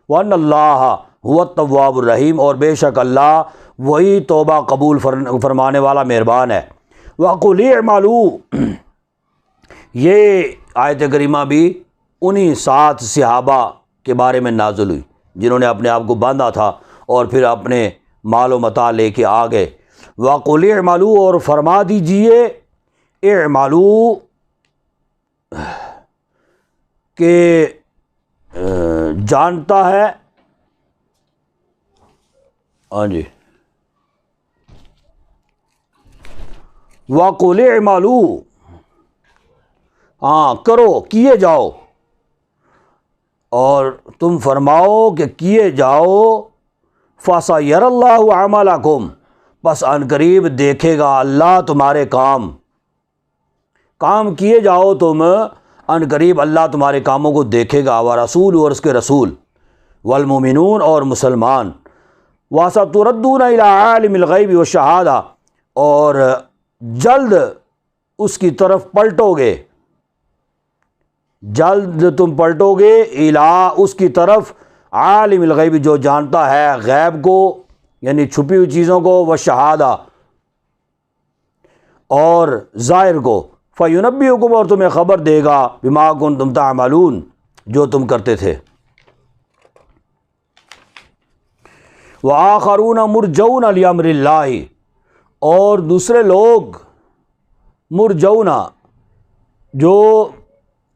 وَأَنَّ اللَّهَ هُوَ التَّوَّابُ الرَّحِيمُ اور بے شک اللہ وہی توبہ قبول فرمانے والا مہربان ہے۔ وَقُلِ اعْمَلُوا یہ آیت کریمہ بھی انہی 7 صحابہ کے بارے میں نازل ہوئی جنہوں نے اپنے آپ کو باندھا تھا اور پھر اپنے مال و متاع لے کے آ گئے۔ وَقُلِ اعْمَلُوا اور فرما دیجئے اعْمَلُوا کہ جانتا ہے، ہاں جی، وَقُلِ اعْمَلُوا ہاں کرو، کیے جاؤ، اور تم فرماؤ کہ کیے جاؤ، فَسَيَرَى اللَّهُ عَمَلَكُمْ پس عن قریب دیکھے گا اللہ تمہارے کام کیے جاؤ تم، عن قریب اللہ تمہارے کاموں کو دیکھے گا، ورسول اور اس کے رسول، والمؤمنون اور مسلمان، وَسَتُرَدُّونَ إِلَىٰ عَالِمِ الْغَيْبِ وَالشَّهَادَةِ اور جلد اس کی طرف پلٹو گے، جلد تم پلٹو گے، الا اس کی طرف، عالم الغیب جو جانتا ہے غیب کو یعنی چھپی ہوئی چیزوں کو، والشہادہ اور ظاہر کو، فَيُنَبِّئُكُمْ اور تمہیں خبر دے گا، بما کنتم تعملون جو تم کرتے تھے۔ وآخرون مرجون لأمر اللہ اور دوسرے لوگ مرجون جو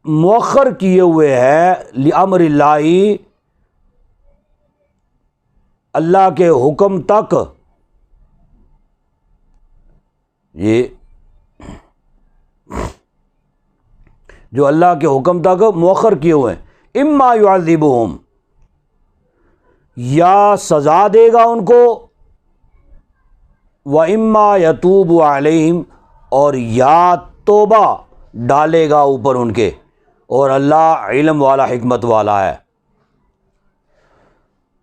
مؤخر کیے ہوئے ہیں، لأمر اللہ اللہ کے حکم تک، یہ جو اللہ کے حکم تک مؤخر کیے ہوئے ہیں، اما یعذبہم یا سزا دے گا ان کو، وَإِمَّا يَتُوبُ عَلَيْهِمْ اور یا توبہ ڈالے گا اوپر ان کے، اور اللہ علم والا حکمت والا ہے۔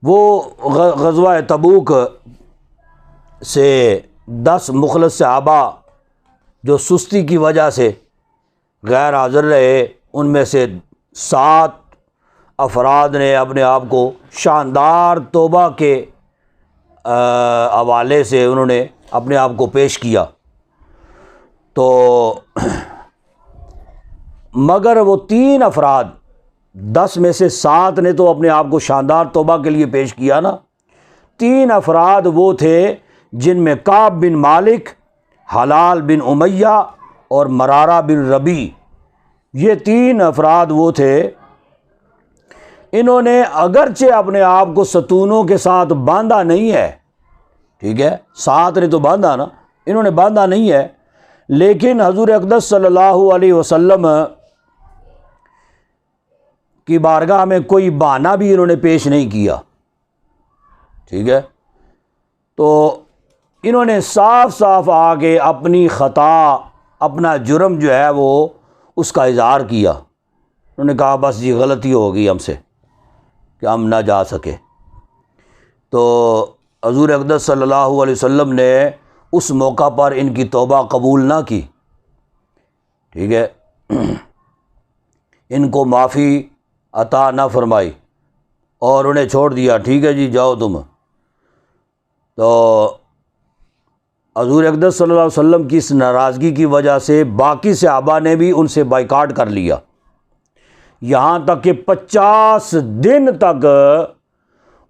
وہ غزوہ تبوک سے 10 مخلص صحابہ جو سستی کی وجہ سے غیر حاضر رہے، ان میں سے 7 افراد نے اپنے آپ کو شاندار توبہ کے حوالے سے انہوں نے اپنے آپ کو پیش کیا، تو مگر وہ 3 افراد 10 میں سے 7 نے تو اپنے آپ کو شاندار توبہ کے لیے پیش کیا نا، 3 افراد وہ تھے جن میں کعب بن مالک، حلال بن امیہ اور مرارہ بن ربیع، یہ 3 افراد وہ تھے، انہوں نے اگرچہ اپنے آپ کو ستونوں کے ساتھ باندھا نہیں ہے، ٹھیک ہے، 7 نے تو باندھا نا، انہوں نے باندھا نہیں ہے، لیکن حضور اقدس صلی اللہ علیہ وسلم کی بارگاہ میں کوئی بہانہ بھی انہوں نے پیش نہیں کیا، ٹھیک ہے، تو انہوں نے صاف صاف آ کے اپنی خطا، اپنا جرم جو ہے وہ اس کا اظہار کیا، انہوں نے کہا بس یہ غلطی ہو گئی ہم سے کہ ہم نہ جا سکے، تو حضور اقدس صلی اللہ علیہ وسلم نے اس موقع پر ان کی توبہ قبول نہ کی، ٹھیک ہے، ان کو معافی عطا نہ فرمائی اور انہیں چھوڑ دیا، ٹھیک ہے جی جاؤ تم۔ تو حضور اقدس صلی اللہ علیہ وسلم کی اس ناراضگی کی وجہ سے باقی صحابہ نے بھی ان سے بائیکاٹ کر لیا، یہاں تک کہ 50 دن تک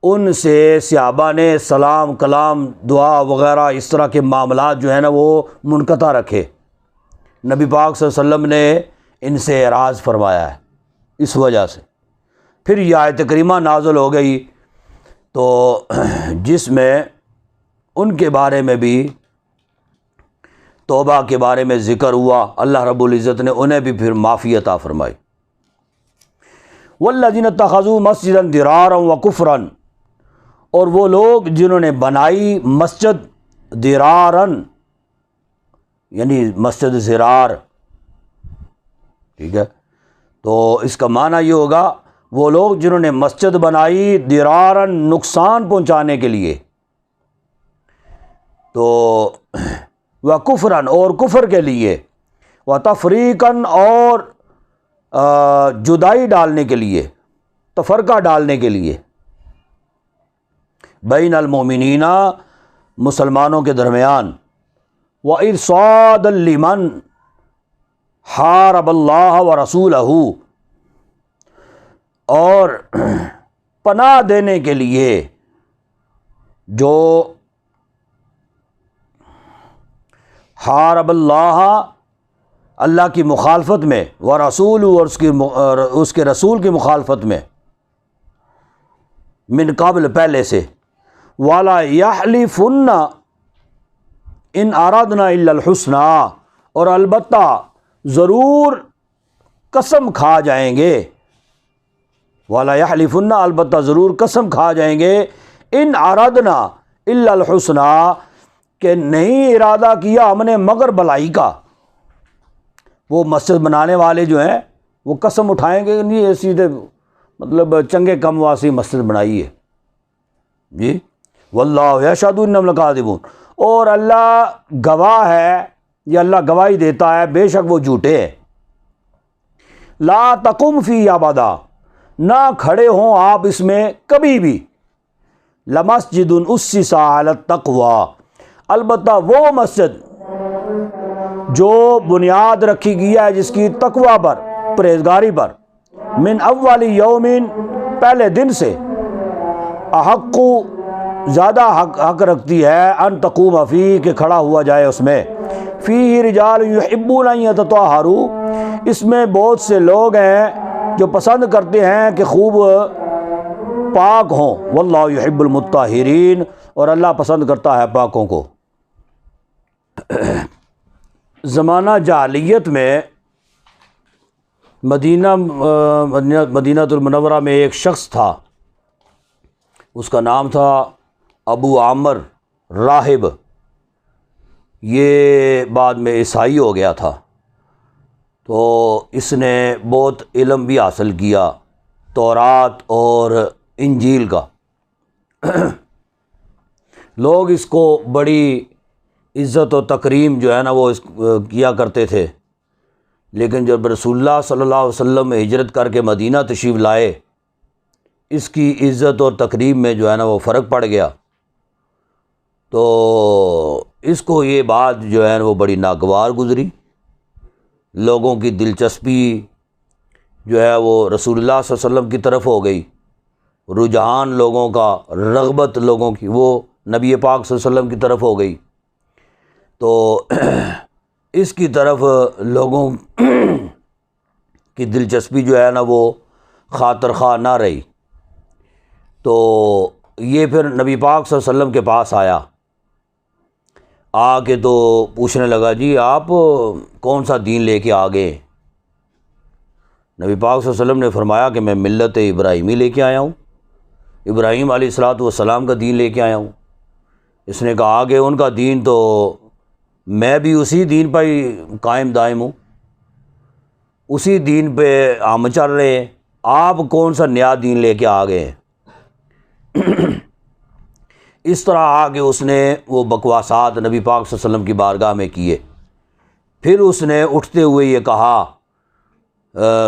ان سے صحابہ نے سلام کلام دعا وغیرہ اس طرح کے معاملات جو ہیں نا وہ منقطع رکھے، نبی پاک صلی اللہ علیہ وسلم نے ان سے اعراض فرمایا ہے اس وجہ سے۔ پھر یہ آیت کریمہ نازل ہو گئی تو جس میں ان کے بارے میں بھی توبہ کے بارے میں ذکر ہوا، اللہ رب العزت نے انہیں بھی پھر معافی عطا فرمائی۔ والذین اتخذوا مسجدا ضرارا وکفرا اور وہ لوگ جنہوں نے بنائی مسجد ضرارا یعنی مسجد ضرار، ٹھیک ہے، تو اس کا معنی یہ ہوگا وہ لوگ جنہوں نے مسجد بنائی ضرارا نقصان پہنچانے کے لیے، تو و کفرن اور کفر کے لیے، و تفریقاً اور جدائی ڈالنے کے لیے، تفرقہ ڈالنے کے لیے، بین المؤمنین مسلمانوں کے درمیان، و ارصادا لمن حارب اللہ و رسولہ اور پناہ دینے کے لیے جو حارب اللہ، اللہ کی مخالفت میں، و رسول اور اس کے رسول کی مخالفت میں، من قبل پہلے سے، وَلَا يَحْلِفُنَّ إِنْ أَرَدْنَا إِلَّا الْحُسْنَى اور البتہ ضرور قسم کھا جائیں گے، وَلَا يَحْلِفُنَّ البتہ ضرور قسم کھا جائیں گے، إِنْ أَرَدْنَا إِلَّا الْحُسْنَى کہ نہیں ارادہ کیا ہم نے مگر بھلائی کا۔ وہ مسجد بنانے والے جو ہیں وہ قسم اٹھائیں گے نہیں یہ سیدھے مطلب چنگے کم واسطے مسجد بنائی ہے جی، واللہ یشہد انہم لکاذبون، اور اللہ گواہ ہے یا اللہ گواہی دیتا ہے بے شک وہ جھوٹے ہیں۔ لا تقم فی ابدا نہ کھڑے ہوں آپ اس میں کبھی بھی، لمسجد اسس علی التقوی البتہ وہ مسجد جو بنیاد رکھی گیا ہے جس کی تقوی پر، پرہیزگاری پر، من اول یومن پہلے دن سے، احق زیادہ حق رکھتی ہے، ان تقوم فی کہ کھڑا ہوا جائے اس میں، فیہ رجال یحبون ان یتطہروا اس میں بہت سے لوگ ہیں جو پسند کرتے ہیں کہ خوب پاک ہوں، واللہ یحب المطہرین اور اللہ پسند کرتا ہے پاکوں کو۔ زمانہ جاہلیت میں مدینہ المنورہ میں ایک شخص تھا، اس کا نام تھا ابو عامر راہب، یہ بعد میں عیسائی ہو گیا تھا، تو اس نے بہت علم بھی حاصل کیا تورات اور انجیل کا۔ لوگ اس کو بڑی عزت و تکریم جو ہے نا وہ کیا کرتے تھے، لیکن جب رسول اللہ صلی اللہ علیہ وسلم ہجرت کر کے مدینہ تشریف لائے، اس کی عزت اور تکریم میں جو ہے نا وہ فرق پڑ گیا، تو اس کو یہ بات جو ہے نا وہ بڑی ناگوار گزری، لوگوں کی دلچسپی جو ہے وہ رسول اللہ صلی اللہ علیہ وسلم کی طرف ہو گئی، رجحان لوگوں کا، رغبت لوگوں کی وہ نبی پاک صلی اللہ علیہ وسلم کی طرف ہو گئی، تو اس کی طرف لوگوں کی دلچسپی جو ہے نا وہ خاطر خواہ نہ رہی، تو یہ پھر نبی پاک صلی اللہ علیہ وسلم کے پاس آیا، آ کے تو پوچھنے لگا جی آپ کون سا دین لے کے آ گئے؟ نبی پاک صلی اللہ علیہ وسلم نے فرمایا کہ میں ملت ابراہیمی لے کے آیا ہوں، ابراہیم علیہ الصلوۃ والسلام کا دین لے کے آیا ہوں۔ اس نے کہا آگے ان کا دین تو میں بھی اسی دین پر ہی قائم دائم ہوں، اسی دین پہ ہم چل رہے ہیں، آپ کون سا نیا دین لے کے آ گئے ہیں؟ اس طرح آگے اس نے وہ بکواسات نبی پاک صلی اللہ علیہ وسلم کی بارگاہ میں کیے۔ پھر اس نے اٹھتے ہوئے یہ کہا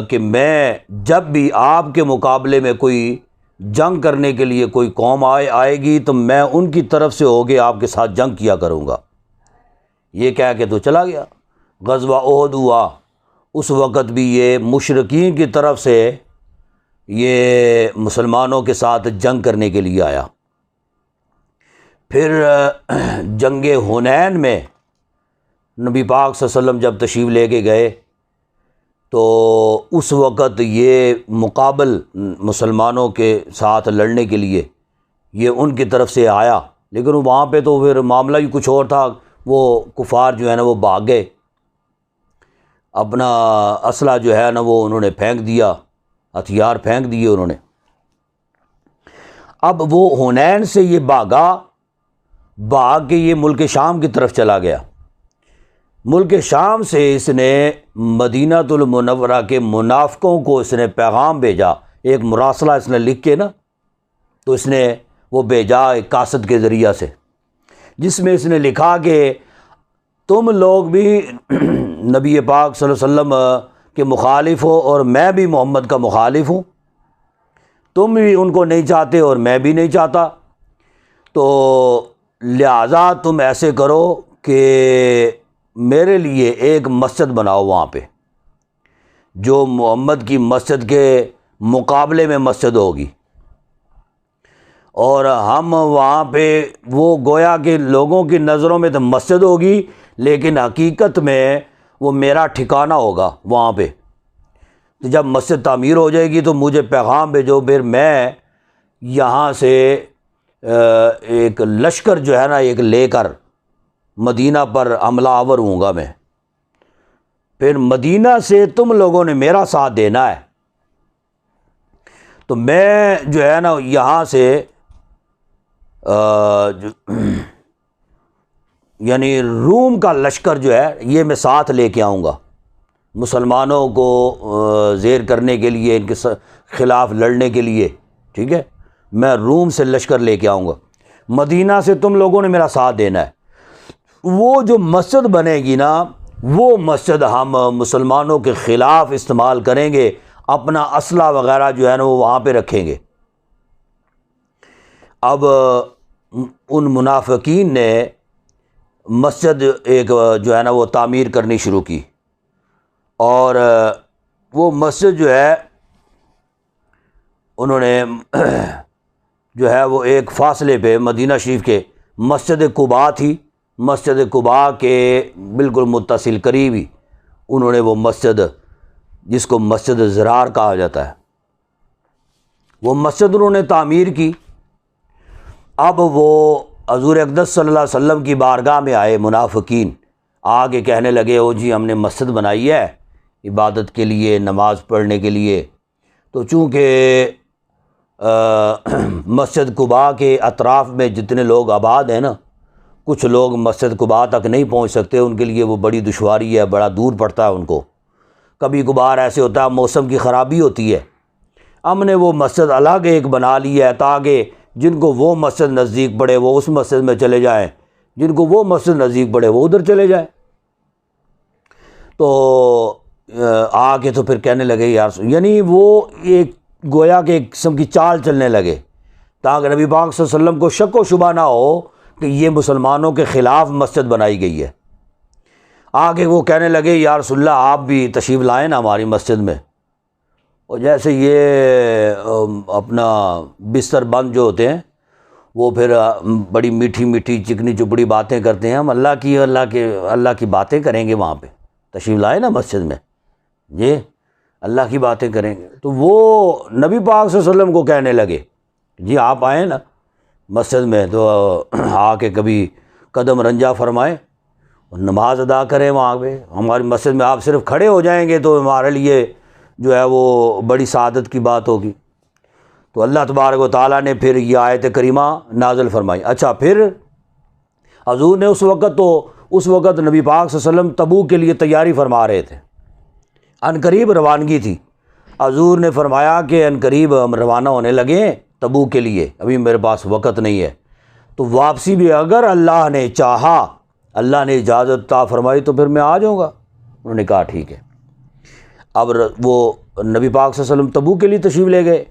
کہ میں جب بھی آپ کے مقابلے میں کوئی جنگ کرنے کے لیے کوئی قوم آئے گی تو میں ان کی طرف سے ہو کے آپ کے ساتھ جنگ کیا کروں گا۔ یہ کہہ کے تو چلا گیا۔ غزوہ احد ہوا، اس وقت بھی یہ مشرکین کی طرف سے یہ مسلمانوں کے ساتھ جنگ کرنے کے لیے آیا۔ پھر جنگ حنین میں نبی پاک صلی اللہ علیہ وسلم جب تشریف لے کے گئے تو اس وقت یہ مقابل مسلمانوں کے ساتھ لڑنے کے لیے یہ ان کی طرف سے آیا، لیکن وہاں پہ تو پھر معاملہ ہی کچھ اور تھا، وہ کفار جو ہے نا وہ بھاگ گئے، اپنا اسلحہ جو ہے نا وہ انہوں نے پھینک دیا، ہتھیار پھینک دیے انہوں نے۔ اب وہ حنین سے یہ بھاگ کے یہ ملک شام کی طرف چلا گیا۔ ملک شام سے اس نے مدینہ المنورہ کے منافقوں کو اس نے پیغام بھیجا، ایک مراسلہ اس نے لکھ کے نا تو اس نے وہ بھیجا ایک قاصد کے ذریعہ سے جس میں اس نے لکھا کہ تم لوگ بھی نبی پاک صلی اللہ علیہ وسلم کے مخالف ہو اور میں بھی محمد کا مخالف ہوں، تم بھی ان کو نہیں چاہتے اور میں بھی نہیں چاہتا، تو لہٰذا تم ایسے کرو کہ میرے لیے ایک مسجد بناؤ وہاں پہ، جو محمد کی مسجد کے مقابلے میں مسجد ہوگی، اور ہم وہاں پہ وہ گویا کہ لوگوں کی نظروں میں تو مسجد ہوگی لیکن حقیقت میں وہ میرا ٹھکانہ ہوگا وہاں پہ۔ تو جب مسجد تعمیر ہو جائے گی تو مجھے پیغام بھیجو، پھر میں یہاں سے ایک لشکر جو ہے نا ایک لے کر مدینہ پر حملہ آور ہوں گا میں، پھر مدینہ سے تم لوگوں نے میرا ساتھ دینا ہے۔ تو میں جو ہے نا یہاں سے یعنی روم کا لشکر جو ہے یہ میں ساتھ لے کے آؤں گا، مسلمانوں کو زیر کرنے کے لیے، ان کے خلاف لڑنے کے لیے، ٹھیک ہے، میں روم سے لشکر لے کے آؤں گا، مدینہ سے تم لوگوں نے میرا ساتھ دینا ہے۔ وہ جو مسجد بنے گی نا، وہ مسجد ہم مسلمانوں کے خلاف استعمال کریں گے، اپنا اسلحہ وغیرہ جو ہے نا وہ وہاں پہ رکھیں گے۔ اب ان منافقین نے مسجد ایک جو ہے نا وہ تعمیر کرنی شروع کی، اور وہ مسجد جو ہے انہوں نے جو ہے وہ ایک فاصلے پہ مدینہ شریف کے مسجد قباء تھی، مسجد قباء کے بالکل متصل قریب ہی انہوں نے وہ مسجد، جس کو مسجد زرار کہا جاتا ہے، وہ مسجد انہوں نے تعمیر کی۔ اب وہ حضور اقدس صلی اللہ علیہ وسلم کی بارگاہ میں آئے منافقین، آگے کہنے لگے او جی ہم نے مسجد بنائی ہے عبادت کے لیے، نماز پڑھنے کے لیے، تو چونکہ مسجد قباء کے اطراف میں جتنے لوگ آباد ہیں نا، کچھ لوگ مسجد قباء تک نہیں پہنچ سکتے، ان کے لیے وہ بڑی دشواری ہے، بڑا دور پڑتا ہے ان کو، کبھی کبھار ایسے ہوتا ہے موسم کی خرابی ہوتی ہے، ہم نے وہ مسجد الگ ایک بنا لی ہے تاکہ جن کو وہ مسجد نزدیک پڑے وہ اس مسجد میں چلے جائیں، جن کو وہ مسجد نزدیک پڑے وہ ادھر چلے جائیں۔ تو آ کے تو پھر کہنے لگے یار، یعنی وہ ایک گویا کہ ایک قسم کی چال چلنے لگے تاکہ نبی پاک صلی اللہ علیہ وسلم کو شک و شبہ نہ ہو کہ یہ مسلمانوں کے خلاف مسجد بنائی گئی ہے۔ آگے وہ کہنے لگے یا رسول اللہ آپ بھی تشریف لائیں نا ہماری مسجد میں، اور جیسے یہ اپنا بستر بند جو ہوتے ہیں وہ پھر بڑی میٹھی میٹھی چکنی چپڑی باتیں کرتے ہیں، ہم اللہ کی باتیں کریں گے وہاں پہ، تشریف لائیں نا مسجد میں، یہ اللہ کی باتیں کریں گے۔ تو وہ نبی پاک صلی اللہ علیہ وسلم کو کہنے لگے جی آپ آئیں نا مسجد میں، تو آ کے کبھی قدم رنجا فرمائیں اور نماز ادا کریں وہاں پہ، ہماری مسجد میں آپ صرف کھڑے ہو جائیں گے تو ہمارے لیے جو ہے وہ بڑی سعادت کی بات ہوگی۔ تو اللہ تبارک و تعالیٰ نے پھر یہ آیت کریمہ نازل فرمائی۔ اچھا، پھر حضور نے اس وقت نبی پاک صلی اللہ علیہ وسلم تبوک کے لیے تیاری فرما رہے تھے، عنقریب روانگی تھی، حضور نے فرمایا کہ عنقریب ہم روانہ ہونے لگے ہیں تبوک کے لیے، ابھی میرے پاس وقت نہیں ہے، تو واپسی بھی اگر اللہ نے چاہا، اللہ نے اجازت عطا فرمائی تو پھر میں آ جاؤں گا۔ انہوں نے کہا ٹھیک ہے۔ اب وہ نبی پاک صلی اللہ علیہ وسلم تبوک کے لیے تشریف لے گئے،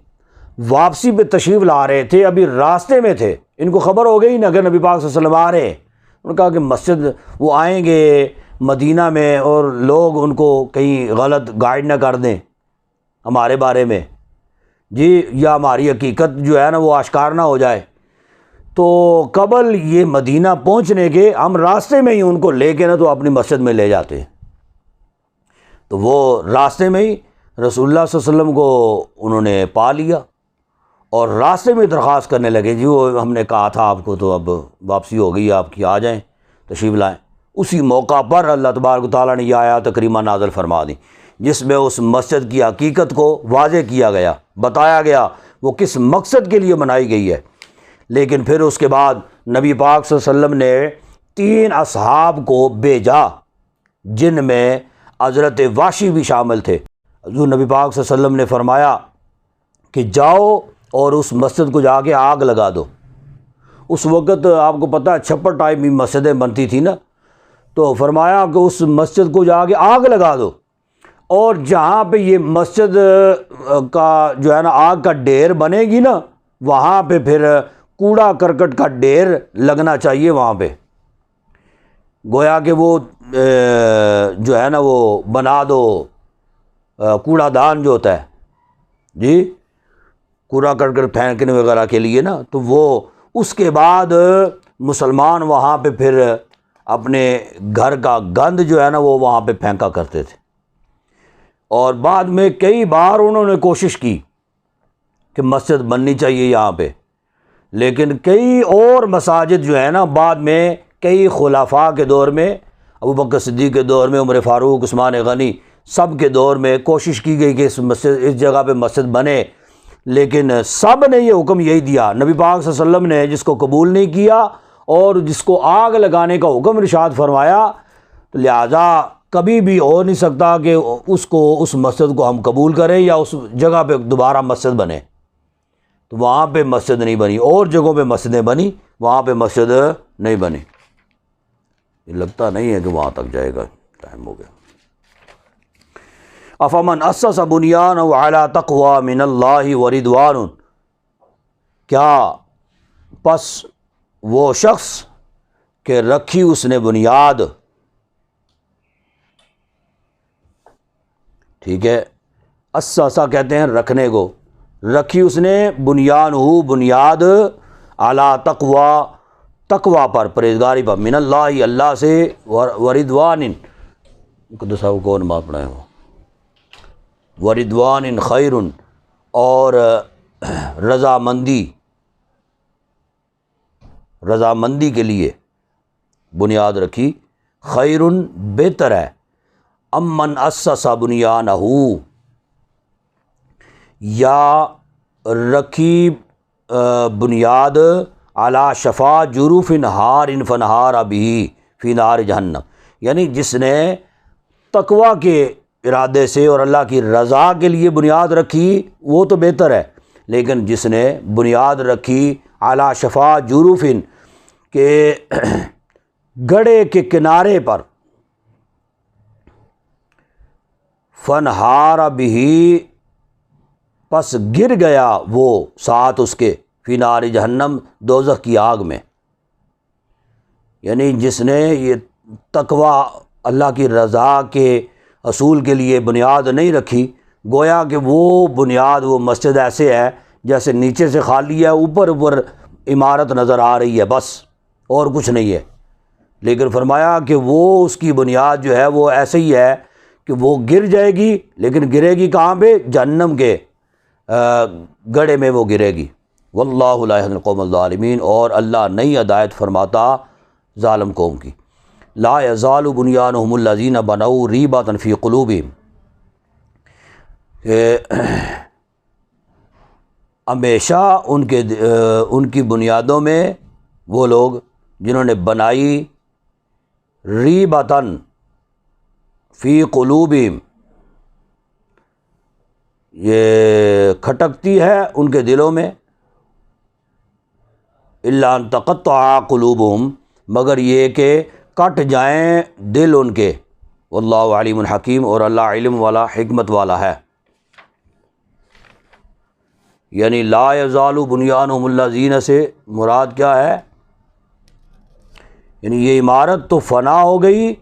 واپسی پہ تشریف لا رہے تھے، ابھی راستے میں تھے، ان کو خبر ہو گئی نا کہ نبی پاک صلی اللہ علیہ وسلم آ رہے ہیں، انہوں نے کہا کہ مسجد وہ آئیں گے مدینہ میں اور لوگ ان کو کہیں غلط گائیڈ نہ کر دیں ہمارے بارے میں، جی، یا ہماری حقیقت جو ہے نا وہ آشکار نہ ہو جائے، تو قبل یہ مدینہ پہنچنے کے ہم راستے میں ہی ان کو لے کے نا تو اپنی مسجد میں لے جاتے ہیں۔ تو وہ راستے میں ہی رسول اللہ صلی اللہ علیہ وسلم کو انہوں نے پا لیا اور راستے میں درخواست کرنے لگے جی وہ ہم نے کہا تھا آپ کو، تو اب واپسی ہو گئی آپ کی، آ جائیں تشریف لائیں۔ اسی موقع پر اللہ تبارک و تعالیٰ نے یہ آیات کریمہ نازل فرما دی جس میں اس مسجد کی حقیقت کو واضح کیا گیا، بتایا گیا وہ کس مقصد کے لیے بنائی گئی ہے۔ لیکن پھر اس کے بعد نبی پاک صلی اللہ علیہ وسلم نے 3 اصحاب کو بھیجا جن میں حضرت واشی بھی شامل تھے۔ حضور نبی پاک صلی اللہ علیہ وسلم نے فرمایا کہ جاؤ اور اس مسجد کو جا کے آگ لگا دو۔ اس وقت آپ کو پتہ ہے چھپر ٹائپ میں مسجدیں بنتی تھی نا، تو فرمایا کہ اس مسجد کو جا کے آگ لگا دو، اور جہاں پہ یہ مسجد کا جو ہے نا آگ کا ڈھیر بنے گی نا، وہاں پہ پھر کوڑا کرکٹ کا ڈھیر لگنا چاہیے وہاں پہ، گویا کہ وہ جو ہے نا وہ بنا دو کوڑا دان جو ہوتا ہے جی، کوڑا کرکٹ پھینکنے وغیرہ کے لیے نا، تو وہ اس کے بعد مسلمان وہاں پہ پھر اپنے گھر کا گند جو ہے نا وہ وہاں پہ پھینکا کرتے تھے۔ اور بعد میں کئی بار انہوں نے کوشش کی کہ مسجد بننی چاہیے یہاں پہ، لیکن کئی اور مساجد جو ہے نا بعد میں کئی خلفاء کے دور میں، ابوبکر صدیق کے دور میں، عمر فاروق، عثمان غنی، سب کے دور میں کوشش کی گئی کہ اس جگہ پہ مسجد بنے، لیکن سب نے یہ حکم یہی دیا، نبی پاک صلی اللہ علیہ وسلم نے جس کو قبول نہیں کیا اور جس کو آگ لگانے کا حکم ارشاد فرمایا، تو لہٰذا کبھی بھی ہو نہیں سکتا کہ اس مسجد کو ہم قبول کریں یا اس جگہ پہ دوبارہ مسجد بنے۔ تو وہاں پہ مسجد نہیں بنی، اور جگہوں پہ مسجدیں بنی، وہاں پہ مسجد نہیں بنی۔ یہ لگتا نہیں ہے کہ وہاں تک جائے گا، ٹائم ہو گیا۔ افمن اسس بنیانہ علی تقوی من اللہ ورضوان، کیا پس وہ شخص کہ رکھی اس نے بنیاد، ٹھیک ہے، اسسا کہتے ہیں رکھنے کو، رکھی اس نے بنیاد علی تقوی پر، پرہیزگاری پر، من اللہ اللہ سے، ورضوان قدس صاحب کون نماز پڑھائے ہو، ورضوان خیر، اور رضامندی کے لیے بنیاد رکھی، خیر بہتر ہے، امن اسس بنیانہ، یا رکھی بنیاد علی شفا جروف ہار فنہار بہ فی نار جہنم، یعنی جس نے تقوی کے ارادے سے اور اللہ کی رضا کے لیے بنیاد رکھی وہ تو بہتر ہے، لیکن جس نے بنیاد رکھی علی شفا جروف کے گڑھے کے کنارے پر، فنہار بہ پس گر گیا وہ ساتھ اس کے، فی نار جہنم دوزخ کی آگ میں، یعنی جس نے یہ تقوی اللہ کی رضا کے اصول کے لیے بنیاد نہیں رکھی، گویا کہ وہ بنیاد، وہ مسجد ایسے ہے جیسے نیچے سے خالی ہے، اوپر عمارت نظر آ رہی ہے بس، اور کچھ نہیں ہے، لیکن فرمایا کہ وہ اس کی بنیاد جو ہے وہ ایسے ہی ہے کہ وہ گر جائے گی، لیکن گرے گی کہاں پہ؟ جہنم کے گڑھے میں وہ گرے گی۔ واللہ لا یہدی القوم الظالمین، اور اللہ نہیں ہدایت فرماتا ظالم قوم کی۔ لا یزال بنیانہم الذین بنوا ریبۃ فی قلوبہم، ہمیشہ ان کی بنیادوں میں وہ لوگ جنہوں نے بنائی ریبۃ فی قلوبہم، یہ کھٹکتی ہے ان کے دلوں میں، الا ان تقطع قلوبہم، مگر یہ کہ کٹ جائیں دل ان کے، واللہ علیم حکیم، اور اللہ علم والا حکمت والا ہے۔ یعنی لا یزال بنیانہم الذین سے مراد کیا ہے؟ یعنی یہ عمارت تو فنا ہو گئی،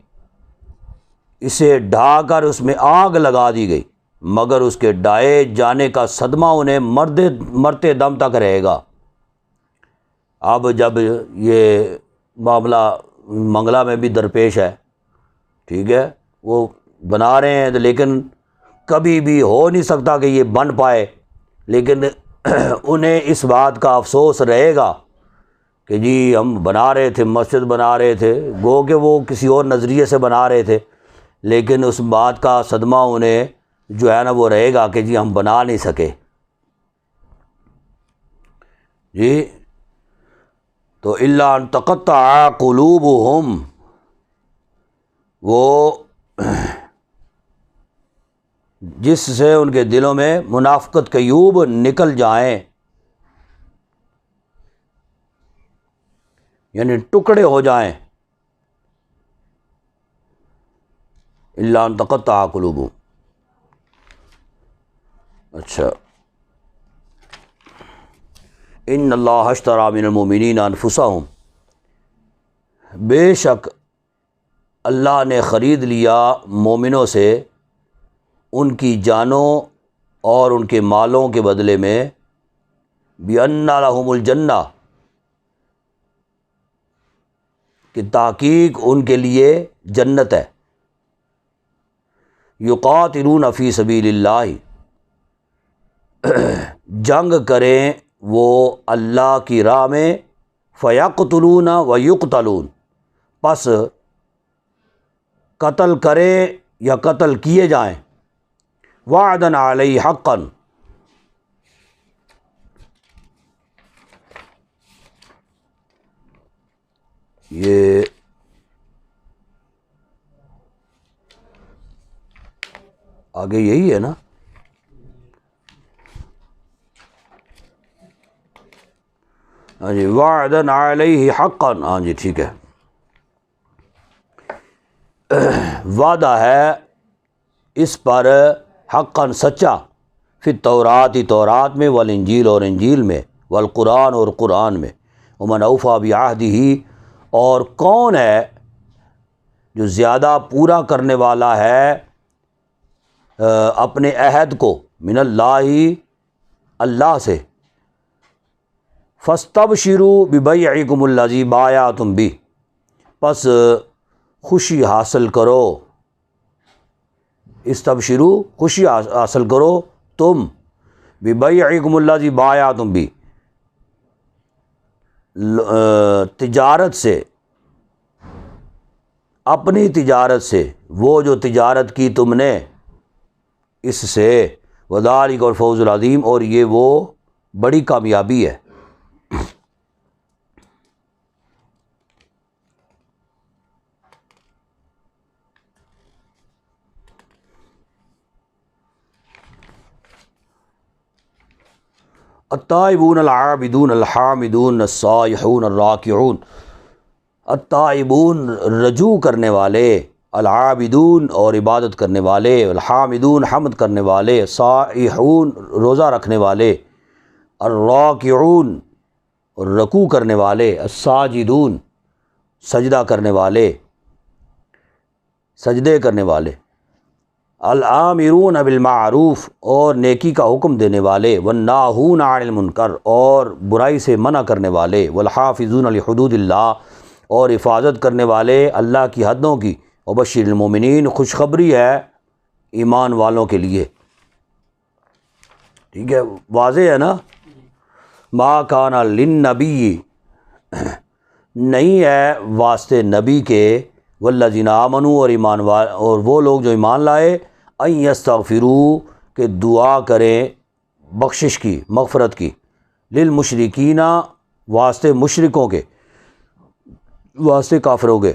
اسے ڈھا کر اس میں آگ لگا دی گئی، مگر اس کے ڈھائے جانے کا صدمہ انہیں مرتے دم تک رہے گا۔ اب جب یہ معاملہ منگلہ میں بھی درپیش ہے، ٹھیک ہے، وہ بنا رہے ہیں لیکن کبھی بھی ہو نہیں سکتا کہ یہ بن پائے، لیکن انہیں اس بات کا افسوس رہے گا کہ جی ہم بنا رہے تھے، مسجد بنا رہے تھے، گو کہ وہ کسی اور نظریے سے بنا رہے تھے، لیکن اس بات کا صدمہ انہیں جو ہے نا وہ رہے گا کہ جی ہم بنا نہیں سکے۔ جی تو الا ان تقطع قلوبہم، وہ جس سے ان کے دلوں میں منافقت کے یوب نکل جائیں، یعنی ٹکڑے ہو جائیں، الا ان تقطع قلوبهم۔ اچھا، ان اللہ اشتری من المؤمنین انفسهم، بے شک اللہ نے خرید لیا مومنوں سے ان کی جانوں اور ان کے مالوں کے بدلے میں، بِأَنَّ لَهُمُ الْجَنَّةَ، کہ تحقیق ان کے لیے جنت ہے، یقاتلون فی سبیل اللہ، جنگ کریں وہ اللہ کی راہ میں، فیقتلون ویقتلون، پس قتل کریں یا قتل کیے جائیں، وعدن علیہ حقا، یہ آگے یہی ہے نا، ہاں جی، وعدن علیہ حقا، ہاں جی ٹھیک ہے، وعدہ ہے اس پر حقا سچا، فی التورات، تورات میں، والانجیل اور انجیل میں، والقرآن اور قرآن میں، ومن اوفی بعہدہ، اور کون ہے جو زیادہ پورا کرنے والا ہے اپنے عہد کو، من اللہ، اللہ سے، فاستبشروا ببیعکم الذی بایعتم بہ، پس خوشی حاصل کرو، استبشروا، خوشی حاصل کرو تم، ببیعکم الذی بایعتم بہ، تجارت سے، اپنی تجارت سے، وہ جو تجارت کی تم نے اس سے، وذالک الفوز العظیم، اور یہ وہ بڑی کامیابی ہے۔ التائبون العابدون الحامدون السائحون الراکعون، التائبون رجوع کرنے والے، العابدون اور عبادت کرنے والے، الحامدون حمد کرنے والے، سائحون روزہ رکھنے والے، الراکعون رکوع کرنے والے، الساجدون سجدہ کرنے والے، سجدے کرنے والے، الآمرون بالمعروف اور نیکی کا حکم دینے والے، والناہون عن المنکر اور برائی سے منع کرنے والے، والحافظون لحدود اللہ اور حفاظت کرنے والے اللہ کی حدوں کی، وبشر المومنین خوشخبری ہے ایمان والوں کے لیے۔ ٹھیک ہے، واضح ہے نا، ما کان للنبی، نہیں ہے واسطے نبی کے، والذین آمنوا اور ایمان اور وہ لوگ جو ایمان لائے، ان یستغفروا کہ دعا کریں بخشش کی، مغفرت کی، للمشرکین واسطے مشرکوں کے، واسطے کافروں کے،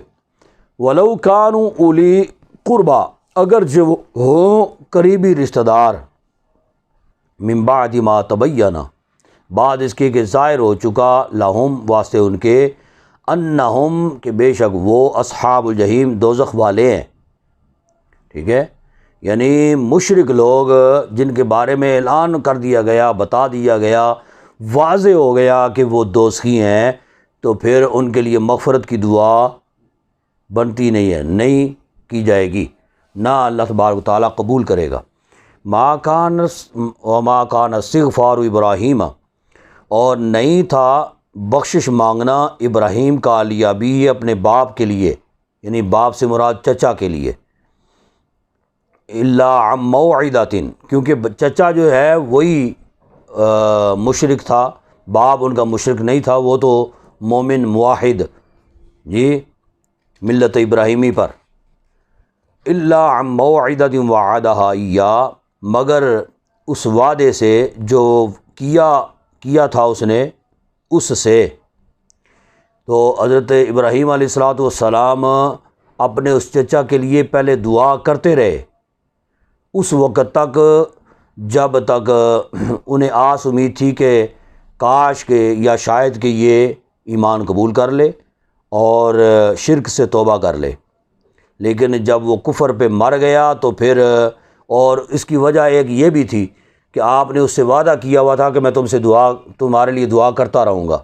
ولو کانوا اولی قربا اگر جو ہوں قریبی رشتہ دار، من بعد ما تبین بعد اس کے کہ ظاہر ہو چکا، لہم واسطے ان کے، انہم کہ بے شک وہ، اصحاب الجحیم دوزخ والے ہیں۔ ٹھیک ہے، یعنی مشرک لوگ جن کے بارے میں اعلان کر دیا گیا، بتا دیا گیا، واضح ہو گیا کہ وہ دوزخی ہیں، تو پھر ان کے لیے مغفرت کی دعا بنتی نہیں ہے، نہیں کی جائے گی، نہ اللہ تبارک و تعالیٰ قبول کرے گا۔ ما کان استغفار ابراہیم، اور نہیں تھا بخشش مانگنا ابراہیم کا، ابی اپنے باپ کے لیے، یعنی باپ سے مراد چچا کے لیے، الا عن موعدۃ، کیونکہ چچا جو ہے وہی مشرک تھا، باپ ان کا مشرک نہیں تھا، وہ تو مومن موحد، جی ملت ابراہیمی پر، الا عن موعدۃ وعدہا ایاہ، مگر اس وعدے سے جو کیا تھا اس نے اس سے۔ تو حضرت ابراہیم علیہ الصلوۃ والسلام اپنے اس چچا کے لیے پہلے دعا کرتے رہے اس وقت تک جب تک انہیں آس امید تھی کہ کاش کہ یا شاید کہ یہ ایمان قبول کر لے، اور شرک سے توبہ کر لے، لیکن جب وہ کفر پہ مر گیا تو پھر، اور اس کی وجہ ایک یہ بھی تھی کہ آپ نے اس سے وعدہ کیا ہوا تھا کہ میں تمہارے لیے دعا کرتا رہوں گا،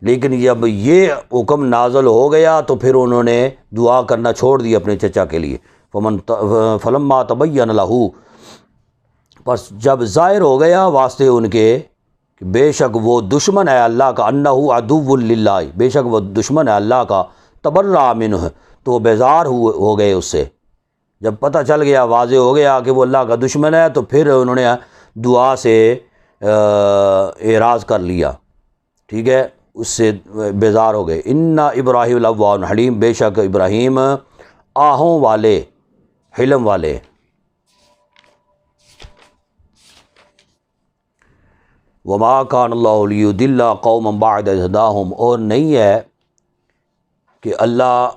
لیکن جب یہ حکم نازل ہو گیا تو پھر انہوں نے دعا کرنا چھوڑ دی اپنے چچا کے لیے۔ فلما تبین لہ، پس جب ظاہر ہو گیا واسطے ان کے کہ بے شک وہ دشمن ہے اللہ کا، انہ عدو للہ، بے شک وہ دشمن ہے اللہ کا، تبرأ منہ، تو وہ بیزار ہو گئے اس سے۔ جب پتہ چل گیا، واضح ہو گیا کہ وہ اللہ کا دشمن ہے، تو پھر انہوں نے دعا سے اعراض کر لیا، ٹھیک ہے، اس سے بیزار ہو گئے۔ ان ابراہیم لأوّاہ حلیم، بے شک ابراہیم آہوں والے، حلم والے۔ وما کان اللہ لیضل قوما بعد اذ ہداہم، اور نہیں ہے کہ اللہ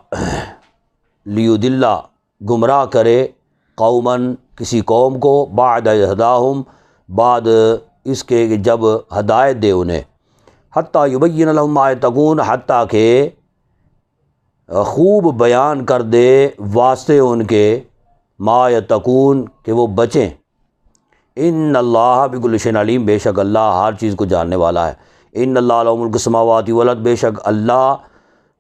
لیضل گمراہ کرے قوماً کسی قوم کو، بعد اذ ہداہم بعد اس کے کہ جب ہدایت دے انہیں، حتیٰ یبین لہم ما یتقون، حتیٰ کہ خوب بیان کر دے واسطے ان کے ما یتقون، کہ وہ بچیں۔ ان اللہ بکل شیء علیم، بے شک اللہ ہر چیز کو جاننے والا ہے۔ ان اللہ لہ ملک السماوات والارض، بے شک اللہ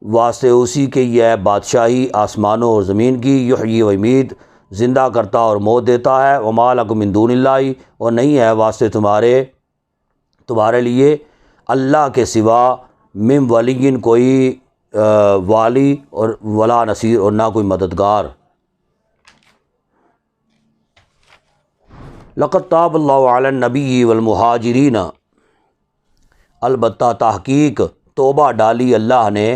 واسطے اسی کے یہ ہے بادشاہی آسمانوں اور زمین کی، یحیی و یمیت، زندہ کرتا اور موت دیتا ہے۔ وما لکم من دون اللہ، اور نہیں ہے واسطے تمہارے لیے اللہ کے سوا، من ولی، کوئی والی، اور ولا نصیر، اور نہ کوئی مددگار۔ لقد تاب اللہ علی النبی والمہاجرین، البتہ تحقیق توبہ ڈالی اللہ نے،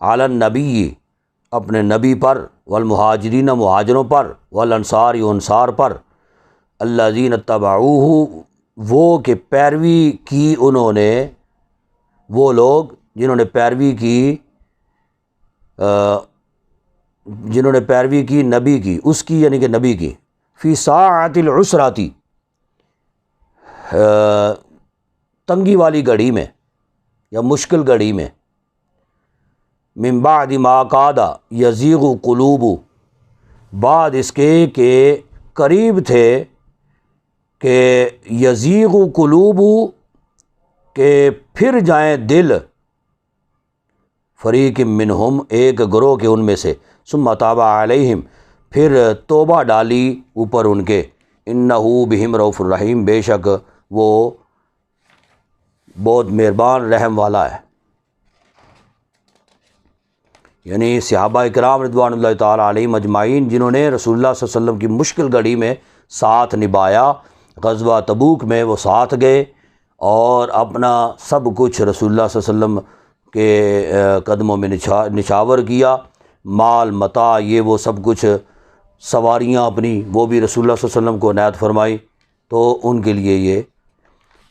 علی النبی، اپنے نبی پر، والمہاجرین، مہاجروں پر، والانصار، انصار پر، الذین اتبعوہ، وہ کہ پیروی کی انہوں نے، وہ لوگ جنہوں نے پیروی کی نبی کی، اس کی یعنی کہ نبی کی، فی ساعۃ العسرۃ، تنگی والی گھڑی میں یا مشکل گھڑی میں، من بعد ما کاد یزیغ قلوب، بعد اس کے کہ قریب تھے کہ یزیغ قلوب، کہ پھر جائیں دل، فریق منہم، ایک گروہ کے ان میں سے، ثم تاب علیہم، پھر توبہ ڈالی اوپر ان کے، انہ بہم رؤوف الرحیم، بے شک وہ بہت مہربان رحم والا ہے۔ یعنی صحابہ کرام رضوان اللہ تعالیٰ علیہم اجمعین، جنہوں نے رسول اللہ صلی اللہ علیہ وسلم کی مشکل گھڑی میں ساتھ نبھایا، غزوہ تبوک میں وہ ساتھ گئے اور اپنا سب کچھ رسول اللہ صلی اللہ علیہ وسلم کے قدموں میں نچھاور کیا، مال متاع، یہ وہ سب کچھ، سواریاں اپنی وہ بھی رسول اللہ صلی اللہ علیہ وسلم کو عنایت فرمائی، تو ان کے لیے یہ۔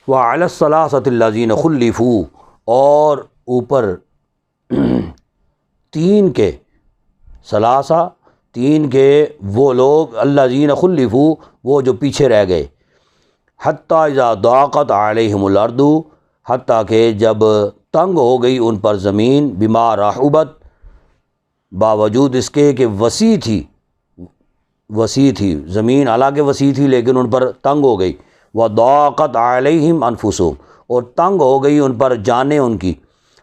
وعلی الثلاثۃ الذین خلفوا، اور اوپر تین کے وہ لوگ، الذین خلفوا، وہ جو پیچھے رہ گئے، حتیٰ اذا ضاقت علیہم الارض، حتیٰ کہ جب تنگ ہو گئی ان پر زمین، بما رحبت، باوجود اس کے کہ وسیع تھی زمین، حالانکہ وسیع تھی لیکن ان پر تنگ ہو گئی، وضاقت علیہم انفسہم، اور تنگ ہو گئی ان پر جانیں ان کی،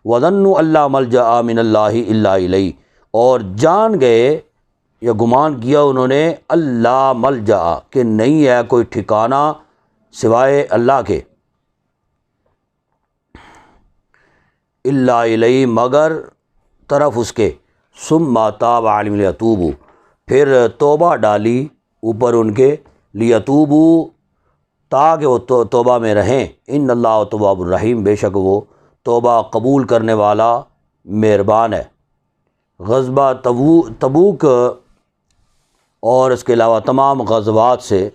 وظنوا اللہ ملجأ من اللہ الا الیہ، اور جان گئے یا گمان کیا انہوں نے، اللہ ملجأ، کہ نہیں ہے کوئی ٹھکانہ سوائے اللہ کے، الا الیہ، مگر طرف اس کے، ثم تاب علیہم لیتوبوا، پھر توبہ ڈالی اوپر ان کے، لیتوبوا، تاکہ وہ توبہ میں رہیں، ان اللہ تواب الرحیم، بے شک وہ توبہ قبول کرنے والا مہربان ہے۔ غزوہ تبوک اور اس کے علاوہ تمام غزوات سے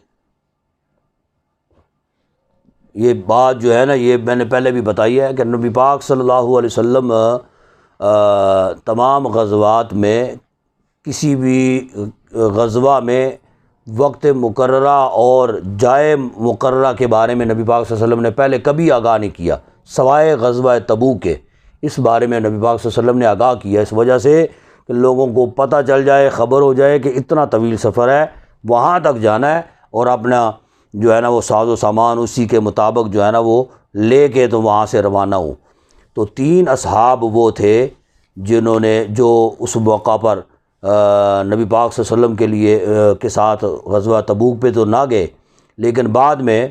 یہ بات جو ہے نا، یہ میں نے پہلے بھی بتائی ہے کہ نبی پاک صلی اللہ علیہ وسلم تمام غزوات میں، کسی بھی غزوہ میں وقت مقررہ اور جائے مقررہ کے بارے میں نبی پاک صلی اللہ علیہ وسلم نے پہلے کبھی آگاہ نہیں کیا، سوائے غزوہ تبوک کے۔ اس بارے میں نبی پاک صلی اللہ علیہ وسلم نے آگاہ کیا، اس وجہ سے کہ لوگوں کو پتہ چل جائے، خبر ہو جائے کہ اتنا طویل سفر ہے، وہاں تک جانا ہے، اور اپنا جو ہے نا وہ ساز و سامان اسی کے مطابق جو ہے نا وہ لے کے تو وہاں سے روانہ ہوں۔ تو 3 اصحاب وہ تھے جنہوں نے جو اس موقع پر نبی پاک صلی اللہ علیہ وسلم کے لیے کے ساتھ غزوہ تبوک پہ تو نہ گئے، لیکن بعد میں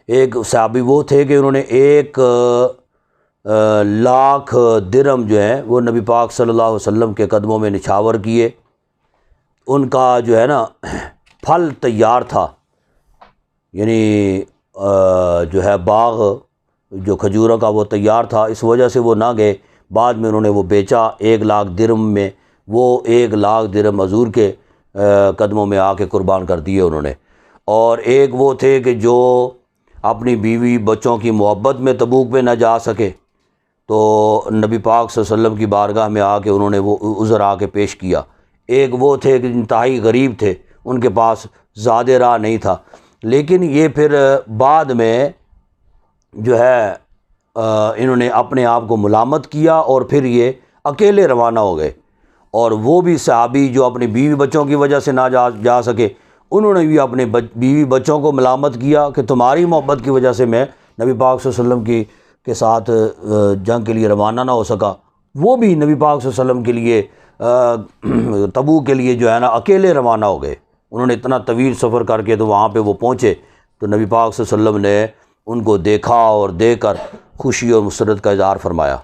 ایک صحابی وہ تھے کہ انہوں نے 1,00,000 درہم جو ہیں وہ نبی پاک صلی اللہ علیہ وسلم کے قدموں میں نچھاور کیے۔ ان کا جو ہے نا پھل تیار تھا، یعنی جو ہے باغ جو کھجوروں کا وہ تیار تھا، اس وجہ سے وہ نہ گئے۔ بعد میں انہوں نے وہ بیچا 1,00,000 درہم میں، وہ 1,00,000 درہم حضور کے قدموں میں آ کے قربان کر دیے انہوں نے۔ اور ایک وہ تھے کہ جو اپنی بیوی بچوں کی محبت میں تبوک پہ نہ جا سکے، تو نبی پاک صلی اللہ علیہ وسلم کی بارگاہ میں آ کے انہوں نے وہ عذر آ کے پیش کیا۔ ایک وہ تھے کہ انتہائی غریب تھے، ان کے پاس زیادہ راہ نہیں تھا، لیکن یہ پھر بعد میں جو ہے انہوں نے اپنے آپ کو ملامت کیا اور پھر یہ اکیلے روانہ ہو گئے۔ اور وہ بھی صحابی جو اپنی بیوی بچوں کی وجہ سے نہ جا سکے، انہوں نے بھی اپنے بیوی بچوں کو ملامت کیا کہ تمہاری محبت کی وجہ سے میں نبی پاک صلی اللہ علیہ وسلم کے ساتھ جنگ کے لیے روانہ نہ ہو سکا۔ وہ بھی نبی پاک صلی اللہ علیہ وسلم کے لیے تبوک کے لیے جو ہے نا اکیلے روانہ ہو گئے۔ انہوں نے اتنا طویل سفر کر کے تو وہاں پہ وہ پہنچے تو نبی پاک صلی اللہ علیہ وسلم نے ان کو دیکھا اور دیکھ کر خوشی اور مسرت کا اظہار فرمایا۔